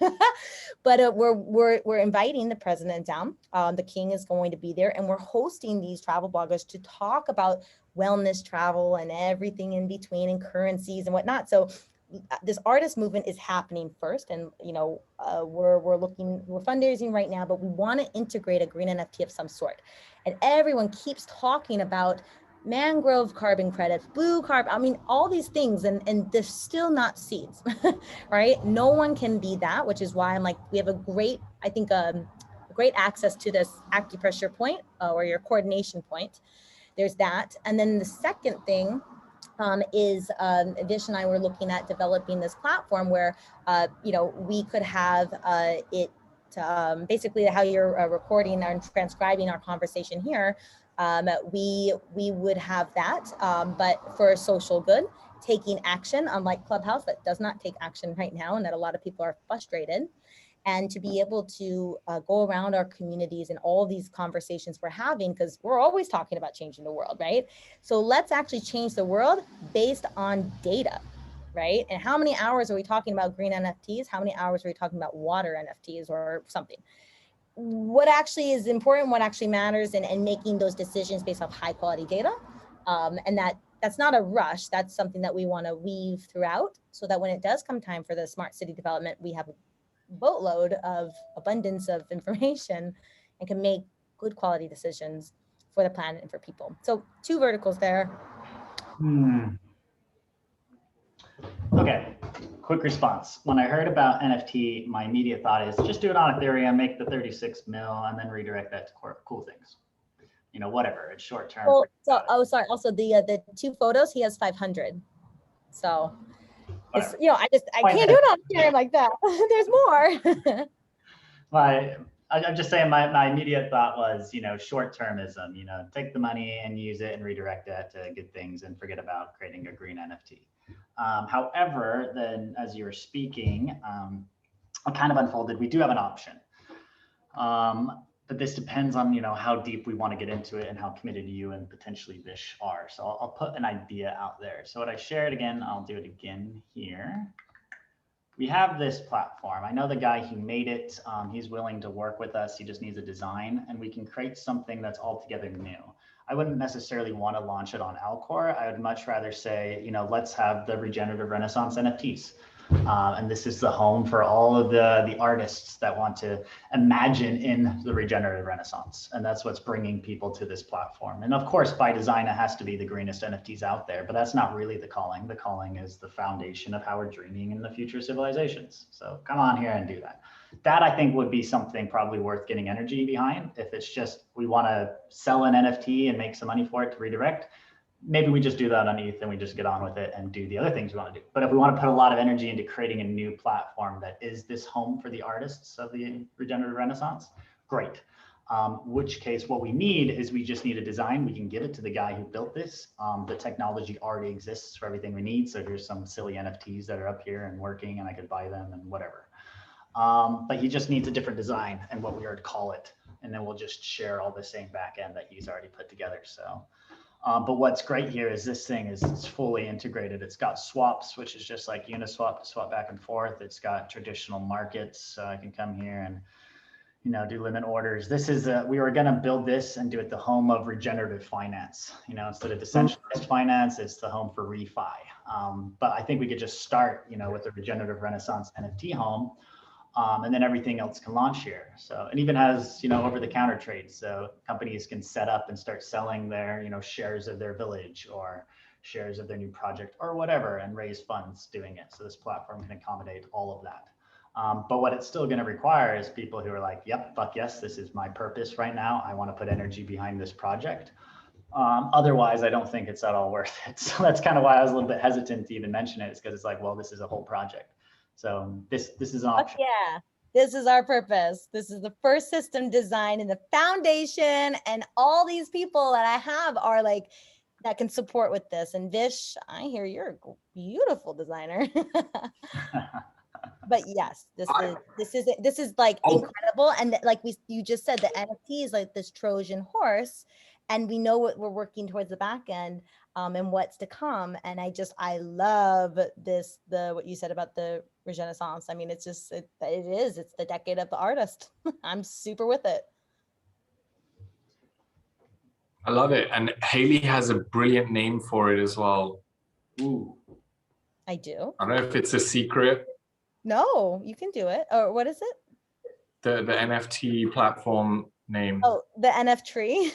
But we're inviting the president down. The king is going to be there, and we're hosting these travel bloggers to talk about wellness travel and everything in between, and currencies and whatnot. So this artist movement is happening first, and you know, we're fundraising right now, but we want to integrate a green NFT of some sort. And everyone keeps talking about mangrove carbon credits, blue carbon, I mean, all these things, and they're still not seeds, right? No one can be that, which is why I'm like, we have a great, I think, great access to this acupressure point, or your coordination point. There's that. And then the second thing is Vish and I were looking at developing this platform where, you know, we could have it basically how you're recording and transcribing our conversation here. We would have that, but for social good, taking action, unlike Clubhouse that does not take action right now, and that a lot of people are frustrated. And to be able to go around our communities and all these conversations we're having, because we're always talking about changing the world, right? So let's actually change the world based on data, right? And how many hours are we talking about green NFTs? How many hours are we talking about water NFTs or something? What actually is important, what actually matters, and making those decisions based off high quality data. And that's not a rush. That's something that we want to weave throughout, so that when it does come time for the smart city development, we have a boatload of abundance of information and can make good quality decisions for the planet and for people. So 2 verticals there. Okay, quick response. When I heard about NFT, my immediate thought is just do it on Ethereum, make the 36 mil, and then redirect that to cool things. You know, whatever, it's short term. Well, so, oh, sorry. Also, the 2 photos, he has 500. So, it's, you know, I can't do it on Ethereum like that. There's more. I'm just saying my immediate thought was, you know, short-termism, you know, take the money and use it and redirect it to good things and forget about creating a green NFT. However, then as you were speaking, it kind of unfolded. We do have an option. But this depends on, you know, how deep we want to get into it and how committed you and potentially Vish are. So I'll put an idea out there. So what I shared again, I'll do it again here. We have this platform. I know the guy who made it. He's willing to work with us. He just needs a design, and we can create something that's altogether new. I wouldn't necessarily want to launch it on Alcor. I would much rather say, you know, let's have the Regenerative Renaissance NFTs. And this is the home for all of the artists that want to imagine in the regenerative renaissance. And that's what's bringing people to this platform. And of course, by design, it has to be the greenest NFTs out there, but that's not really the calling. The calling is the foundation of how we're dreaming in the future civilizations. So come on here and do that. That I think would be something probably worth getting energy behind. If it's just, we want to sell an NFT and make some money for it to redirect, maybe we just do that on ETH and we just get on with it and do the other things we want to do. But if we want to put a lot of energy into creating a new platform that is this home for the artists of the regenerative renaissance, great. Which case what we need is we just need a design. We can give it to the guy who built this. The technology already exists for everything we need. So here's some silly NFTs that are up here and working, and I could buy them and whatever. But he just needs a different design and what we are to call it. And then we'll just share all the same backend that he's already put together. So. But what's great here is this thing is it's fully integrated. It's got swaps, which is just like Uniswap to swap back and forth. It's got traditional markets. So I can come here and, you know, do limit orders. This is we were going to build this and do it the home of regenerative finance. You know, instead of decentralized finance, it's the home for refi. But I think we could just start, you know, with the regenerative renaissance NFT home. And then everything else can launch here. So it even has, you know, over-the-counter trades. So companies can set up and start selling their, you know, shares of their village or shares of their new project or whatever, and raise funds doing it. So this platform can accommodate all of that. But what it's still going to require is people who are like, yep, fuck yes, this is my purpose right now. I want to put energy behind this project. Otherwise, I don't think it's at all worth it. So that's kind of why I was a little bit hesitant to even mention it, is because it's like, well, this is a whole project. So this is an option. Yeah, this is our purpose. This is the first system design and the foundation, and all these people that I have are like that can support with this. And Vish, I hear you're a beautiful designer. But yes, this is like incredible. And like you just said, the NFT is like this Trojan horse, and we know what we're working towards the back end, and what's to come. And I love this, what you said about the Regenethon. I mean, it's the decade of the artist. I'm super with it. I love it. And Haley has a brilliant name for it as well. Ooh. I do. I don't know if it's a secret. No, you can do it. Or what is it? The NFT platform name. Oh, the NF tree.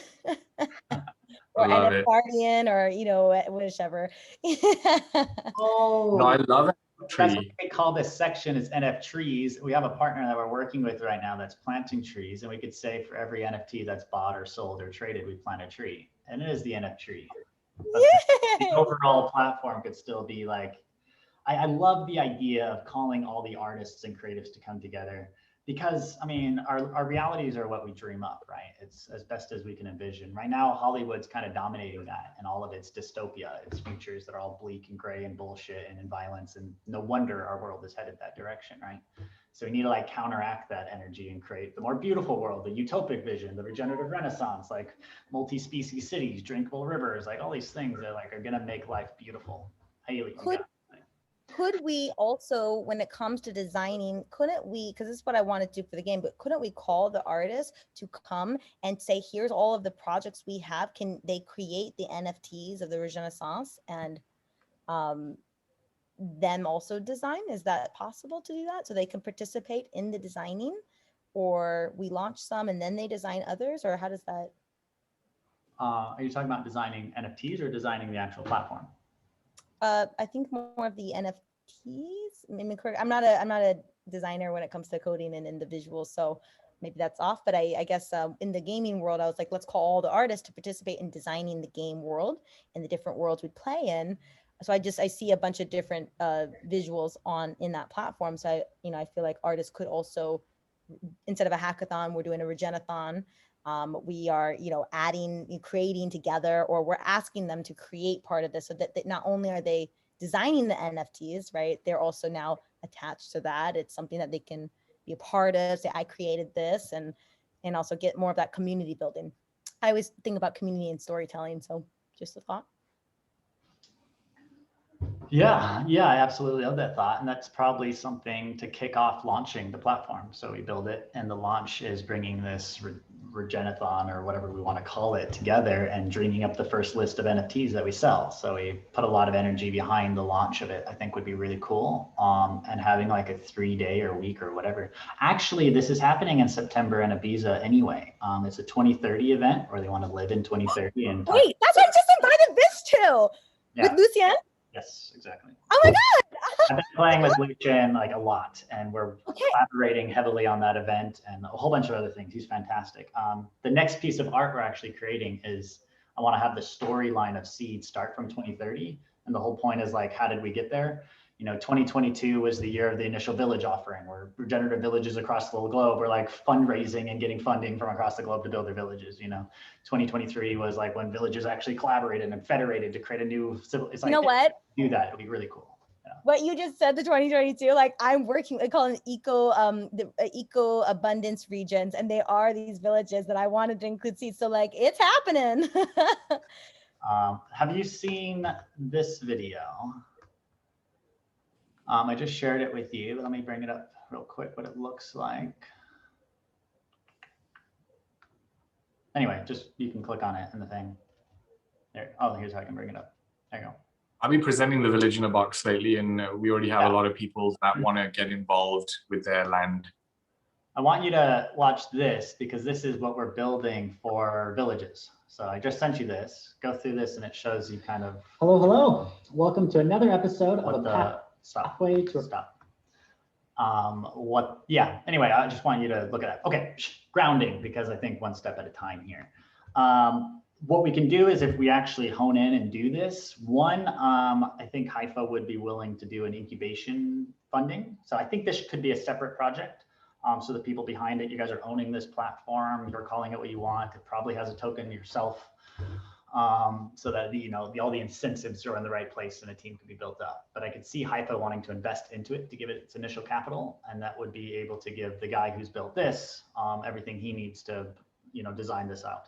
Or NF Guardian, or whichever. Oh, no, I love it. That's what we call this section is NF trees. We have a partner that we're working with right now that's planting trees, and we could say for every NFT that's bought or sold or traded, we plant a tree, and it is the NF tree. The overall platform could still be like, I love the idea of calling all the artists and creatives to come together, because I mean, our realities are what we dream up, right? It's as best as we can envision. Right now, Hollywood's kind of dominating that, and all of its dystopia, its futures that are all bleak and gray and bullshit and in violence, and no wonder our world is headed that direction, right? So we need to like counteract that energy and create the more beautiful world, the utopic vision, the regenerative renaissance, like multi-species cities, drinkable rivers, like all these things that like are gonna make life beautiful. Haley, could we also, when it comes to designing, couldn't we, because this is what I want to do for the game, but couldn't we call the artists to come and say, here's all of the projects we have, can they create the NFTs of the Regenethon and them also design? Is that possible to do that, so they can participate in the designing, or we launch some and then they design others, or how does that? Are you talking about designing NFTs or designing the actual platform? I think more of the NFTs. Maybe correct. I'm not a designer when it comes to coding and in the visuals, so maybe that's off. But I guess in the gaming world, I was like, let's call all the artists to participate in designing the game world and the different worlds we play in. So I see a bunch of different visuals in that platform. So I feel like artists could also, instead of a hackathon, we're doing a Regenethon. We are, creating together, or we're asking them to create part of this, so that not only are they designing the NFTs, right, they're also now attached to that. It's something that they can be a part of, say, I created this, and also get more of that community building. I always think about community and storytelling, so just a thought. Yeah, I absolutely love that thought. And that's probably something to kick off launching the platform. So we build it, and the launch is bringing this Regenethon, or whatever we want to call it, together and dreaming up the first list of NFTs that we sell. So we put a lot of energy behind the launch of it. I think would be really cool. And having like a 3-day or week or whatever. Actually, this is happening in September in Ibiza anyway. It's a 2030 event where they want to live in 2030. And wait, that's what I just invited this to. Yeah. With Lucien? Yes, exactly. Oh my God. I've been playing with Lucien like a lot, and we're collaborating heavily on that event and a whole bunch of other things. He's fantastic. The next piece of art we're actually creating is, I want to have the storyline of Seed start from 2030. And the whole point is like, how did we get there? 2022 was the year of the initial village offering, where regenerative villages across the globe were like fundraising and getting funding from across the globe to build their villages. 2023 was like when villages actually collaborated and federated to create a new civil. It's like, what? Do that. It'll be really cool. Yeah. What you just said, the 2022, like I'm working, I call them eco abundance regions, and they are these villages that I wanted to include seeds. So like, it's happening. Have you seen this video? I just shared it with you, but let me bring it up real quick, what it looks like. Anyway, just, you can click on it in the thing. There. Oh, here's how I can bring it up. There you go. I've been presenting the village in a box lately, and we already have a lot of people that want to get involved with their land. I want you to watch this, because this is what we're building for villages. So I just sent you this. Go through this, and it shows you kind of. Hello. Welcome to another episode of the pathway to stop. Anyway, I just want you to look at it. Okay, grounding, because I think one step at a time here. what we can do is if we actually hone in and do this, one, I think HIFA would be willing to do an incubation funding. So I think this could be a separate project. So the people behind it, you guys are owning this platform, you're calling it what you want. It probably has a token yourself, so that all the incentives are in the right place and a team can be built up. But I could see HIFA wanting to invest into it to give it its initial capital, and that would be able to give the guy who's built this everything he needs to design this out.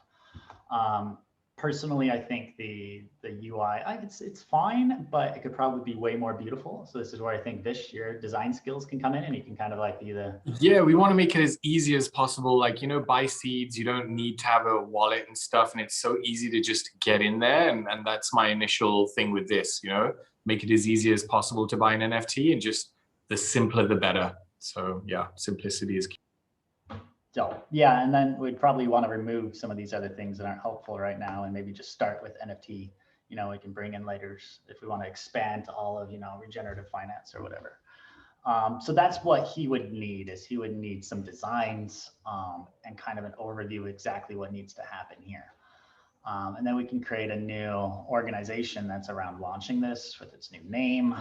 Personally, I think the UI, it's fine, but it could probably be way more beautiful. So this is where I think Vish, your design skills can come in, and you can kind of like be the... Yeah, we want to make it as easy as possible. Like, buy seeds, you don't need to have a wallet and stuff, and it's so easy to just get in there. And that's my initial thing with this, make it as easy as possible to buy an NFT, and just the simpler, the better. So yeah, simplicity is key. So yeah, and then we'd probably want to remove some of these other things that aren't helpful right now, and maybe just start with NFT. We can bring in later if we want to expand to all of regenerative finance or whatever. So that's what he would need, is he would need some designs and kind of an overview of exactly what needs to happen here. And then we can create a new organization that's around launching this with its new name,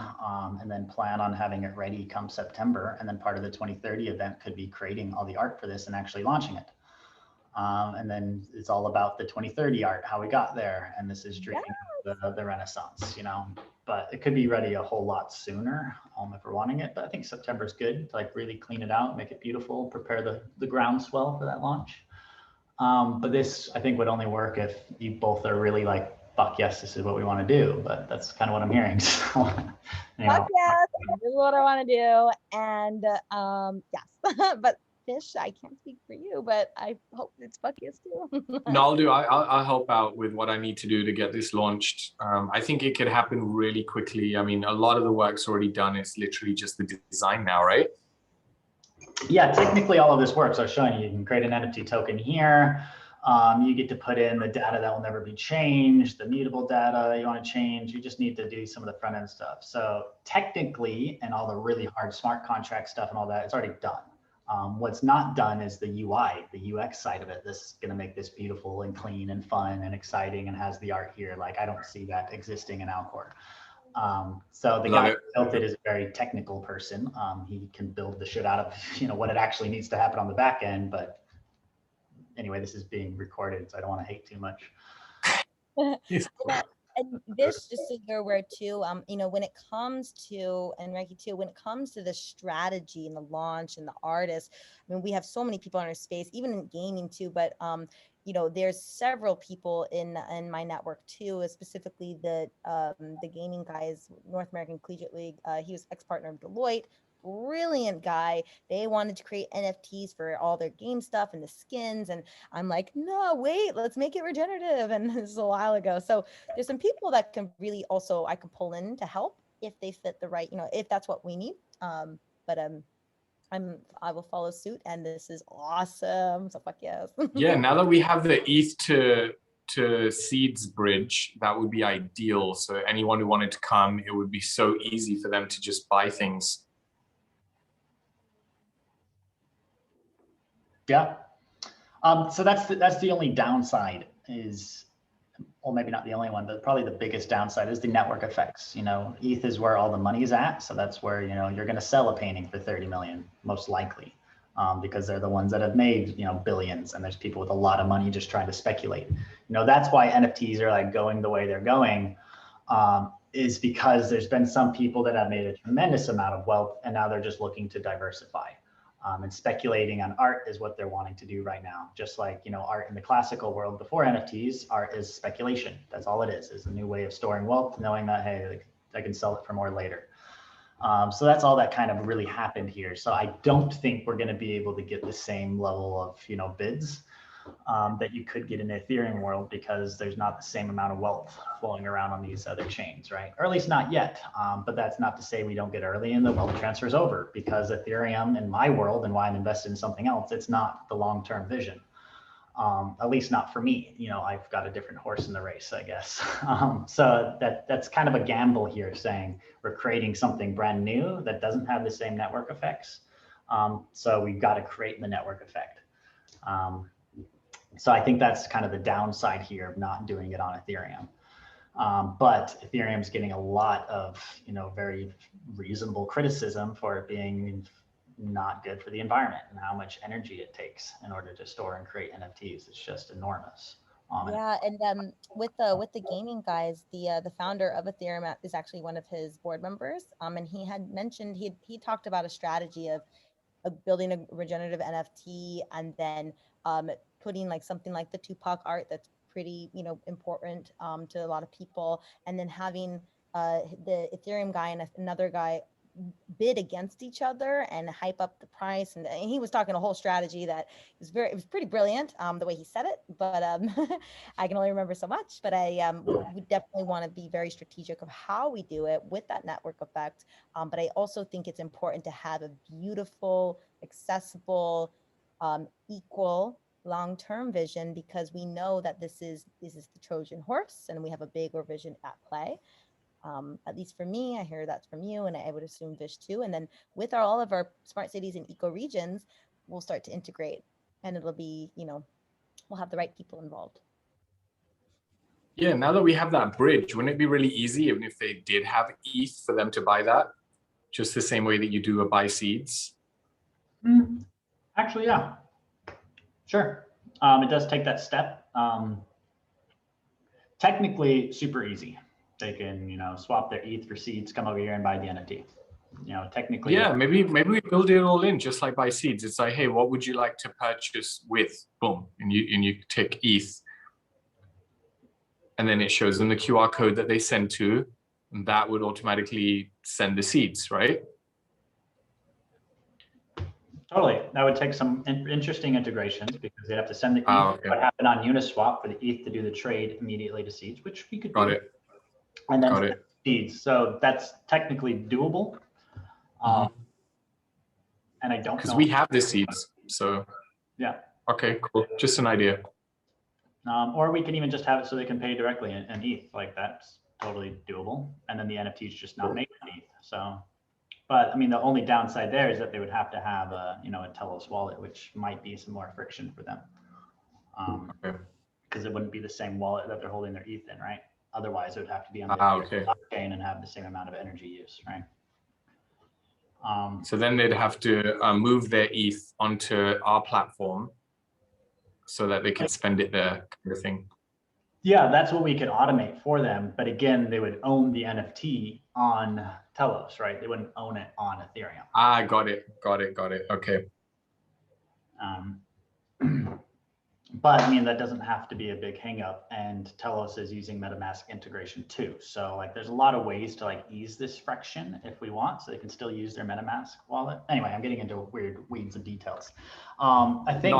and then plan on having it ready come September. And then part of the 2030 event could be creating all the art for this and actually launching it. And then it's all about the 2030 art, how we got there. And this is dreaming of the Renaissance, but it could be ready a whole lot sooner if we're wanting it. But I think September is good to like really clean it out, make it beautiful, prepare the groundswell for that launch. But this, I think, would only work if you both are really like, fuck yes, this is what we want to do. But that's kind of what I'm hearing. So, Fuck yes, this is what I want to do. And yes, but Fish, I can't speak for you, but I hope it's fuck yes too. No, I'll do. I'll help out with what I need to do to get this launched. I think it could happen really quickly. I mean, a lot of the work's already done. It's literally just the design now, right? Yeah, technically all of this works. I was showing you can create an NFT token here. You get to put in the data that will never be changed, the mutable data you want to change. You just need to do some of the front end stuff. So technically, and all the really hard smart contract stuff and all that, it's already done. What's not done is the UI, the UX side of it. This is going to make this beautiful and clean and fun and exciting and has the art here. Like, I don't see that existing in Alcor. So the guy who built it is a very technical person. He can build the shit out of what it actually needs to happen on the back end. But anyway, this is being recorded, so I don't want to hate too much. And this, just so you're aware too, when it comes to, and Reggie too, when it comes to the strategy and the launch and the artists, I mean, we have so many people in our space, even in gaming too, but there's several people in my network too, specifically the gaming guys, North American Collegiate League. He was ex-partner of Deloitte. Brilliant guy. They wanted to create NFTs for all their game stuff and the skins, and I'm like, no, wait, let's make it regenerative. And this is a while ago. So there's some people that can really also, I can pull in to help if they fit the right, if that's what we need. But I will follow suit, and this is awesome. So fuck yes. Yeah, now that we have the ETH to seeds bridge, that would be ideal. So anyone who wanted to come, it would be so easy for them to just buy things. Yeah. So that's the only downside is, or maybe not the only one, but probably the biggest downside is the network effects. ETH is where all the money is at. So that's where, you're going to sell a painting for 30 million, most likely, because they're the ones that have made, billions, and there's people with a lot of money just trying to speculate. That's why NFTs are like going the way they're going, is because there's been some people that have made a tremendous amount of wealth, and now they're just looking to diversify. And speculating on art is what they're wanting to do right now. Just like, art in the classical world before NFTs, art is speculation. That's all it is a new way of storing wealth, knowing that, hey, I can sell it for more later. So that's all that kind of really happened here. So I don't think we're going to be able to get the same level of, bids that you could get in the Ethereum world, because there's not the same amount of wealth flowing around on these other chains, right? Or at least not yet. But that's not to say we don't get early and the wealth transfer is over, because Ethereum in my world, and why I'm invested in something else, it's not the long-term vision. At least not for me. I've got a different horse in the race, I guess. So that's kind of a gamble here, saying we're creating something brand new that doesn't have the same network effects. So we've got to create the network effect. So I think that's kind of the downside here of not doing it on Ethereum. But Ethereum is getting a lot of, very reasonable criticism for it being not good for the environment and how much energy it takes in order to store and create NFTs. It's just enormous. Yeah, and with the gaming guys, the founder of Ethereum is actually one of his board members. And he had mentioned he talked about a strategy of building a regenerative NFT and then putting like something like the Tupac art that's pretty important to a lot of people, and then having the Ethereum guy and another guy bid against each other and hype up the price, and he was talking a whole strategy that it was pretty brilliant the way he said it, but I can only remember so much. But we definitely want to be very strategic of how we do it with that network effect, but I also think it's important to have a beautiful, accessible, equal long-term vision, because we know that this is the Trojan horse and we have a bigger vision at play. At least for me, I hear that's from you, and I would assume Vish too. And then with all of our smart cities and eco regions, we'll start to integrate, and it'll be, we'll have the right people involved. Yeah, now that we have that bridge, wouldn't it be really easy, even if they did have ETH, for them to buy that? Just the same way that you do a buy seeds? Actually, yeah. Sure. It does take that step. Technically, super easy. They can, swap their ETH for seeds, come over here and buy the NFT. Technically. Yeah, maybe we build it all in, just like buy seeds. It's like, hey, what would you like to purchase with? Boom, and you tick ETH, and then it shows them the QR code that they send to, and that would automatically send the seeds, right? Totally. That would take some interesting integrations, because they'd have to send the ETH. Okay. What happened on Uniswap for the ETH to do the trade immediately to seeds, which we could do. Got it. And then seeds. So that's technically doable. And I don't know. Because we have the seeds. So yeah. Okay, cool. Just an idea. Or we can even just have it so they can pay directly in ETH. Like, that's totally doable. And then the NFT is just not made in ETH. So, but I mean, the only downside there is that they would have to have a Telos wallet, which might be some more friction for them. Because it wouldn't be the same wallet that they're holding their ETH in, right? Otherwise, it would have to be on the blockchain and have the same amount of energy use, right? So then they'd have to move their ETH onto our platform so that they could spend it there, kind of thing. Yeah, that's what we could automate for them. But again, they would own the NFT on Telos, right? They wouldn't own it on Ethereum. Got it. Okay. But I mean, that doesn't have to be a big hang up, and Telos is using MetaMask integration too. So like, there's a lot of ways to like ease this friction if we want, so they can still use their MetaMask wallet. Anyway, I'm getting into weird weeds and details. I think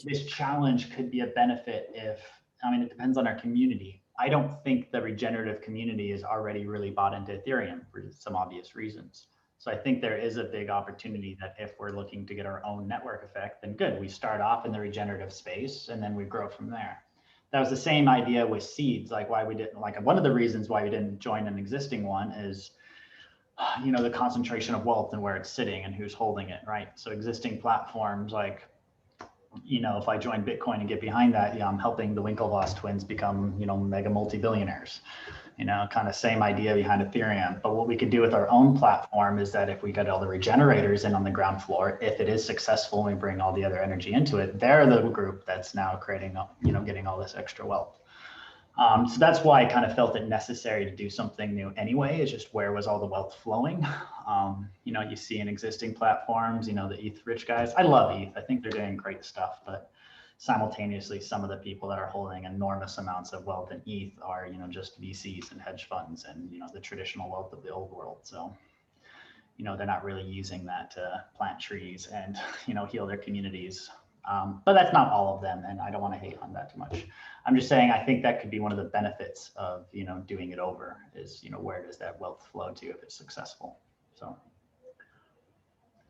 this challenge could be a benefit if, it depends on our community. I don't think the regenerative community is already really bought into Ethereum for some obvious reasons. So I think there is a big opportunity that if we're looking to get our own network effect, then good, we start off in the regenerative space and then we grow from there. That was the same idea with seeds, like why we didn't, like one of the reasons why we didn't join an existing one is, the concentration of wealth and where it's sitting and who's holding it, right? So existing platforms like, if I join Bitcoin and get behind that, I'm helping the Winklevoss twins become, mega multi-billionaires. Kind of same idea behind Ethereum. But what we could do with our own platform is that if we get all the regenerators in on the ground floor, if it is successful and we bring all the other energy into it, they're the group that's now creating, getting all this extra wealth. So that's why I kind of felt it necessary to do something new anyway, is just where was all the wealth flowing? You see in existing platforms, the ETH rich guys. I love ETH. I think they're doing great stuff, but simultaneously, some of the people that are holding enormous amounts of wealth in ETH are, just VCs and hedge funds and, the traditional wealth of the old world. So, they're not really using that to plant trees and, heal their communities. But that's not all of them, and I don't want to hate on that too much. I'm just saying I think that could be one of the benefits of, doing it over is, where does that wealth flow to if it's successful? So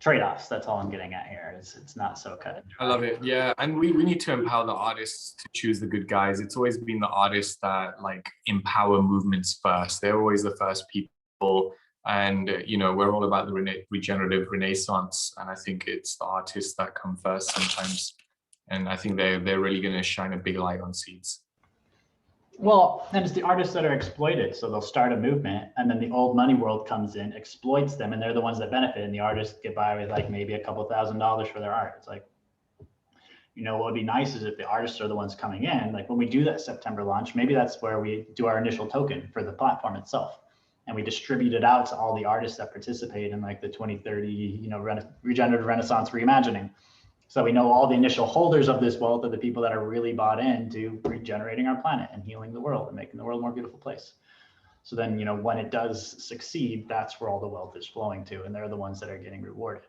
trade-offs, that's all I'm getting at here. It's not so cut and dry. I love it. Yeah, and we need to empower the artists to choose the good guys. It's always been the artists that like empower movements first. They're always the first people. And, we're all about the regenerative renaissance. And I think it's the artists that come first sometimes. And I think they're really going to shine a big light on Seeds. Well, and it's the artists that are exploited. So they'll start a movement and then the old money world comes in, exploits them, and they're the ones that benefit. And the artists get by with like maybe a couple $1,000s for their art. It's like, you know, what would be nice is if the artists are the ones coming in, like when we do that September launch, maybe that's where we do our initial token for the platform itself. And we distribute it out to all the artists that participate in like the 2030, you know, Regenerative Renaissance reimagining. So we know all the initial holders of this wealth are the people that are really bought into regenerating our planet and healing the world and making the world a more beautiful place. So then, you know, when it does succeed, that's where all the wealth is flowing to, and they're the ones that are getting rewarded.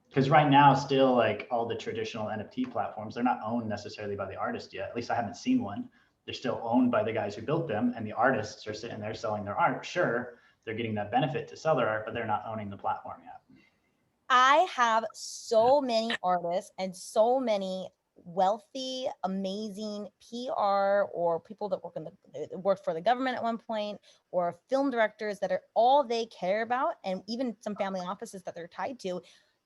Because right now, still like all the traditional NFT platforms, they're not owned necessarily by the artist yet. At least I haven't seen one. They're still owned by the guys who built them, and the artists are sitting there selling their art. Sure, they're getting that benefit to sell their art, but they're not owning the platform yet. I have so many artists and so many wealthy, amazing PR or people that work for the government at one point, or film directors that are all they care about, and even some family offices that they're tied to,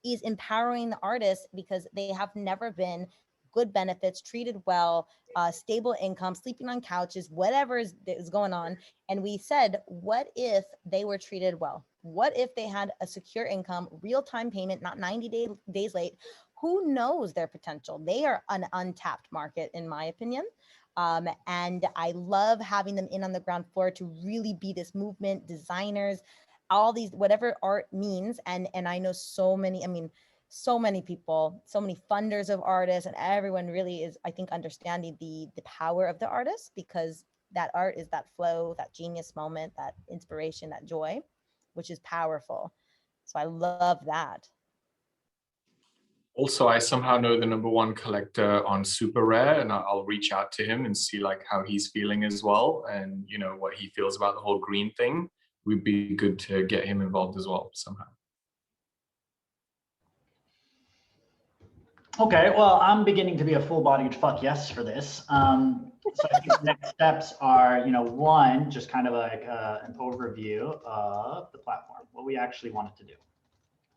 is empowering the artists because they have never been good benefits, treated well, stable income, sleeping on couches, whatever is going on. And we said, what if they were treated well? What if they had a secure income, real-time payment, not 90 days late? Who knows their potential? They are an untapped market, in my opinion. And I love having them in on the ground floor to really be this movement, designers, all these, whatever art means. And I know so many, I mean, so many people, so many funders of artists, and everyone really is, I think, understanding the power of the artist, because that art is that flow, that genius moment, that inspiration, that joy, which is powerful. So I love that. Also, I somehow know the #1 collector on Super Rare, and I'll reach out to him and see like how he's feeling as well, and you know what he feels about the whole green thing. Would be good to get him involved as well somehow. Okay, well, I'm beginning to be a full-bodied fuck yes for this. So I think the next steps are, you know, one, just kind of like an overview of the platform, what we actually want it to do.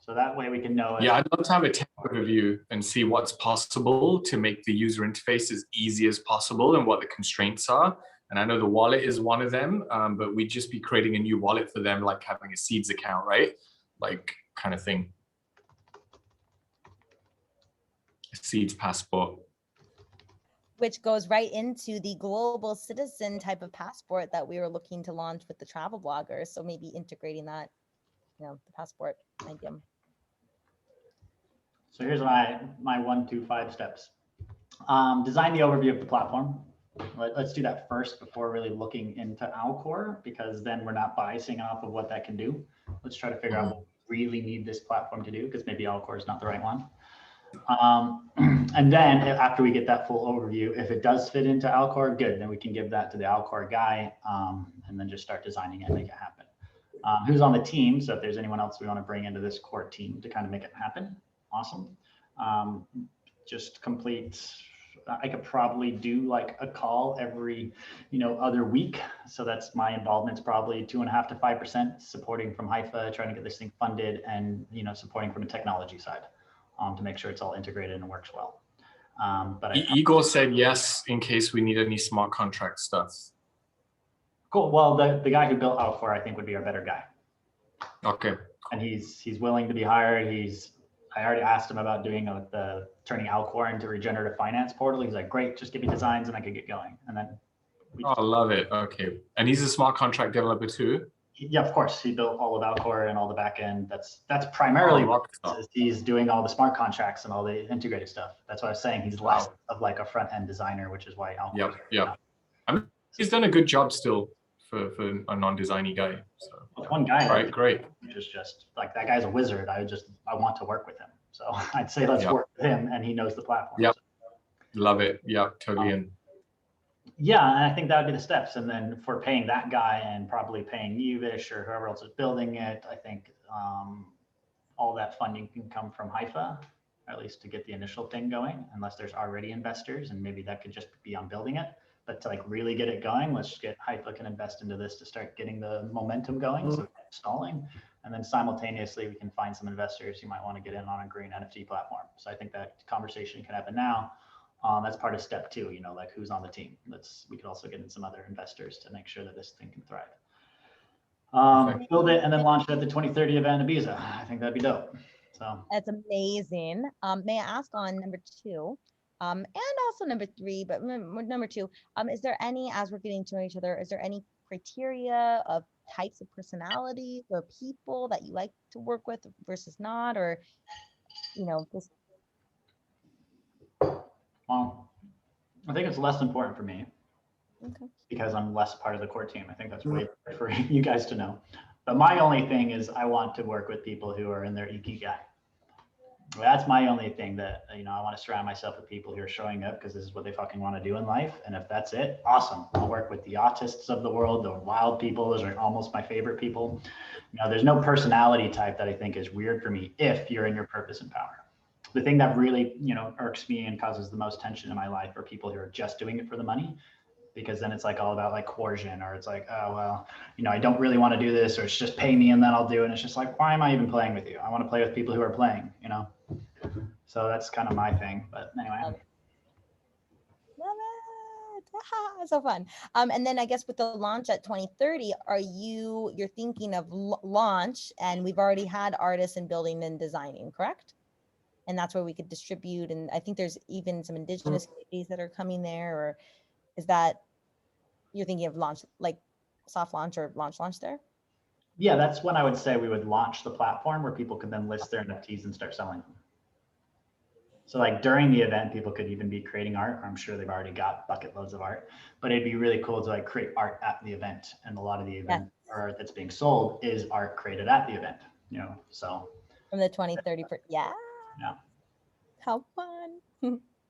So that way we can know. Yeah, I'd love to have a tech overview and see what's possible to make the user interface as easy as possible and what the constraints are. And I know the wallet is one of them, but we'd just be creating a new wallet for them, like having a Seeds account, right? Like kind of thing. A Seeds passport. Which goes right into the global citizen type of passport that we were looking to launch with the travel bloggers. So maybe integrating that, you know, the passport idea. So here's my 1, 2, 5 steps. Design the overview of the platform. Let's do that first before really looking into alcor, because then we're not biasing off of what that can do. Let's try to figure out what we really need this platform to do, because maybe alcor is not the right one. And then after we get that full overview, if it does fit into alcor, good, then we can give that to the alcor guy, and then just start designing it and make it happen. Who's on the team? So if there's anyone else we want to bring into this core team to kind of make it happen, awesome. Just complete, I could probably do like a call every, you know, other week. So that's my involvement's probably 2.5 to 5%, supporting from Haifa, trying to get this thing funded, and, you know, supporting from the technology side. To make sure it's all integrated and works well. But Igor said yes in case we need any smart contract stuff. Cool. Well, the guy who built alcor, I think, would be our better guy. Okay. And he's willing to be hired. I already asked him about doing the turning alcor into regenerative finance portal. He's like, great, just give me designs and I could get going. And then I love it. Okay. And he's a smart contract developer too? Yeah, of course. He built all of alcor and all the back end. That's primarily what he's doing, all the smart contracts and all the integrated stuff. That's why I was saying he's less of like a front end designer, which is why alcor. Yep. I mean, he's done a good job still for a non-designy guy. So one guy, right, great. Just like that guy's a wizard. I want to work with him. So I'd say let's work with him, and he knows the platform. Yep. So. Love it. Yeah, totally in. Yeah, and I think that would be the steps. And then for paying that guy and probably paying you, Vish, or whoever else is building it, I think all that funding can come from Haifa, or at least to get the initial thing going, unless there's already investors, and maybe that could just be on building it. But to like really get it going, let's get Haifa can invest into this to start getting the momentum going, so stalling. And then simultaneously, we can find some investors who might want to get in on a green NFT platform. So I think that conversation can happen now. That's part of step 2, you know, like who's on the team. We could also get in some other investors to make sure that this thing can thrive. Build it and then launch it at the 2030 event in Ibiza. I think that'd be dope. So that's amazing. May I ask on number 2, and also number 3, but number 2, is there any, as we're getting to know each other, is there any criteria of types of personalities or people that you like to work with versus not, or, you know, just. Well, I think it's less important for me. Okay. Because I'm less part of the core team. I think that's way better for you guys to know. But my only thing is I want to work with people who are in their ikigai. That's my only thing, that, you know, I want to surround myself with people who are showing up because this is what they fucking want to do in life. And if that's it, awesome. I'll work with the autists of the world, the wild people. Those are almost my favorite people. You know, there's no personality type that I think is weird for me if you're in your purpose and power. The thing that really, you know, irks me and causes the most tension in my life are people who are just doing it for the money. Because then it's like all about like coercion, or it's like, oh, well, you know, I don't really want to do this, or it's just pay me and then I'll do it. And it's just like, why am I even playing with you? I want to play with people who are playing, you know? So that's kind of my thing, but anyway. Love it. So fun. And then I guess with the launch at 2030, you're thinking of launch, and we've already had artists in building and designing, correct? And that's where we could distribute. And I think there's even some indigenous communities that are coming there, or is that you're thinking of launch, like soft launch or launch there? Yeah, that's when I would say we would launch the platform where people could then list their NFTs and start selling them. So like during the event, people could even be creating art. I'm sure they've already got bucket loads of art, but it'd be really cool to like create art at the event. And a lot of the event art that's being sold is art created at the event, you know, so. From the 2030, yeah. How fun.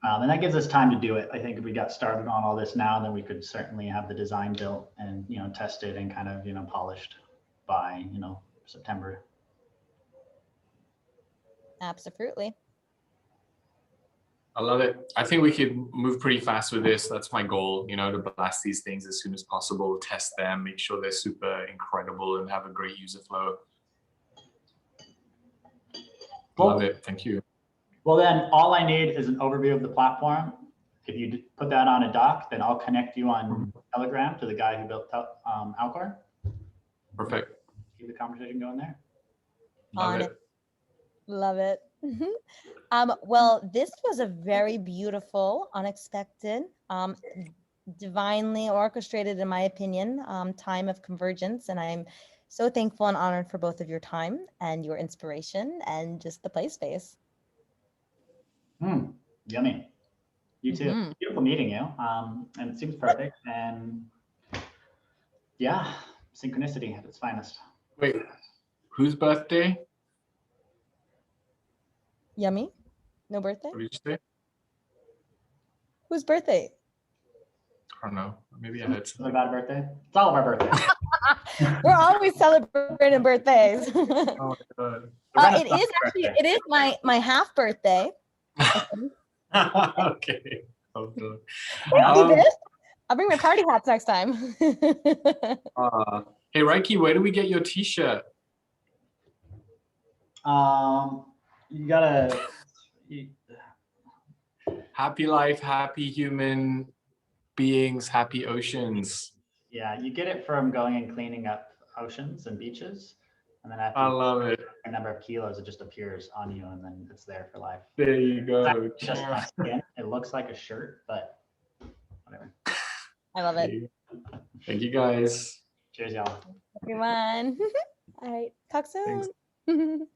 And that gives us time to do it. I think if we got started on all this now, then we could certainly have the design built and, you know, tested and kind of, you know, polished by, you know, September. Absolutely. I love it. I think we could move pretty fast with this. That's my goal, you know, to blast these things as soon as possible, test them, make sure they're super incredible and have a great user flow. Cool. Love it. Thank you. Well, then all I need is an overview of the platform. If you put that on a doc, then I'll connect you on Telegram to the guy who built Alcor. Perfect. Keep the conversation going there. Love it. Love it. Well, this was a very beautiful, unexpected, divinely orchestrated, in my opinion, time of convergence. And I'm so thankful and honored for both of your time and your inspiration and just the play space. Yummy. You too. Beautiful meeting you. And it seems perfect. And yeah, synchronicity at its finest. Wait, whose birthday? Yummy. No birthday? What did you say? Whose birthday? I don't know. Maybe I had something about a birthday. It's all of our birthdays. We're always celebrating birthdays. Oh my God. It is my half birthday. Okay. I'll bring my party hats next time. Hey, Reiki, where do we get your t-shirt? You gotta. Happy life, happy human beings, happy oceans. Yeah, you get it from going and cleaning up oceans and beaches. And then after I love it. A number of kilos, it just appears on you and then it's there for life. There you go. It's just my skin. It looks like a shirt, but whatever. I love it. Thank you guys. Cheers, y'all. Everyone. All right. Talk soon.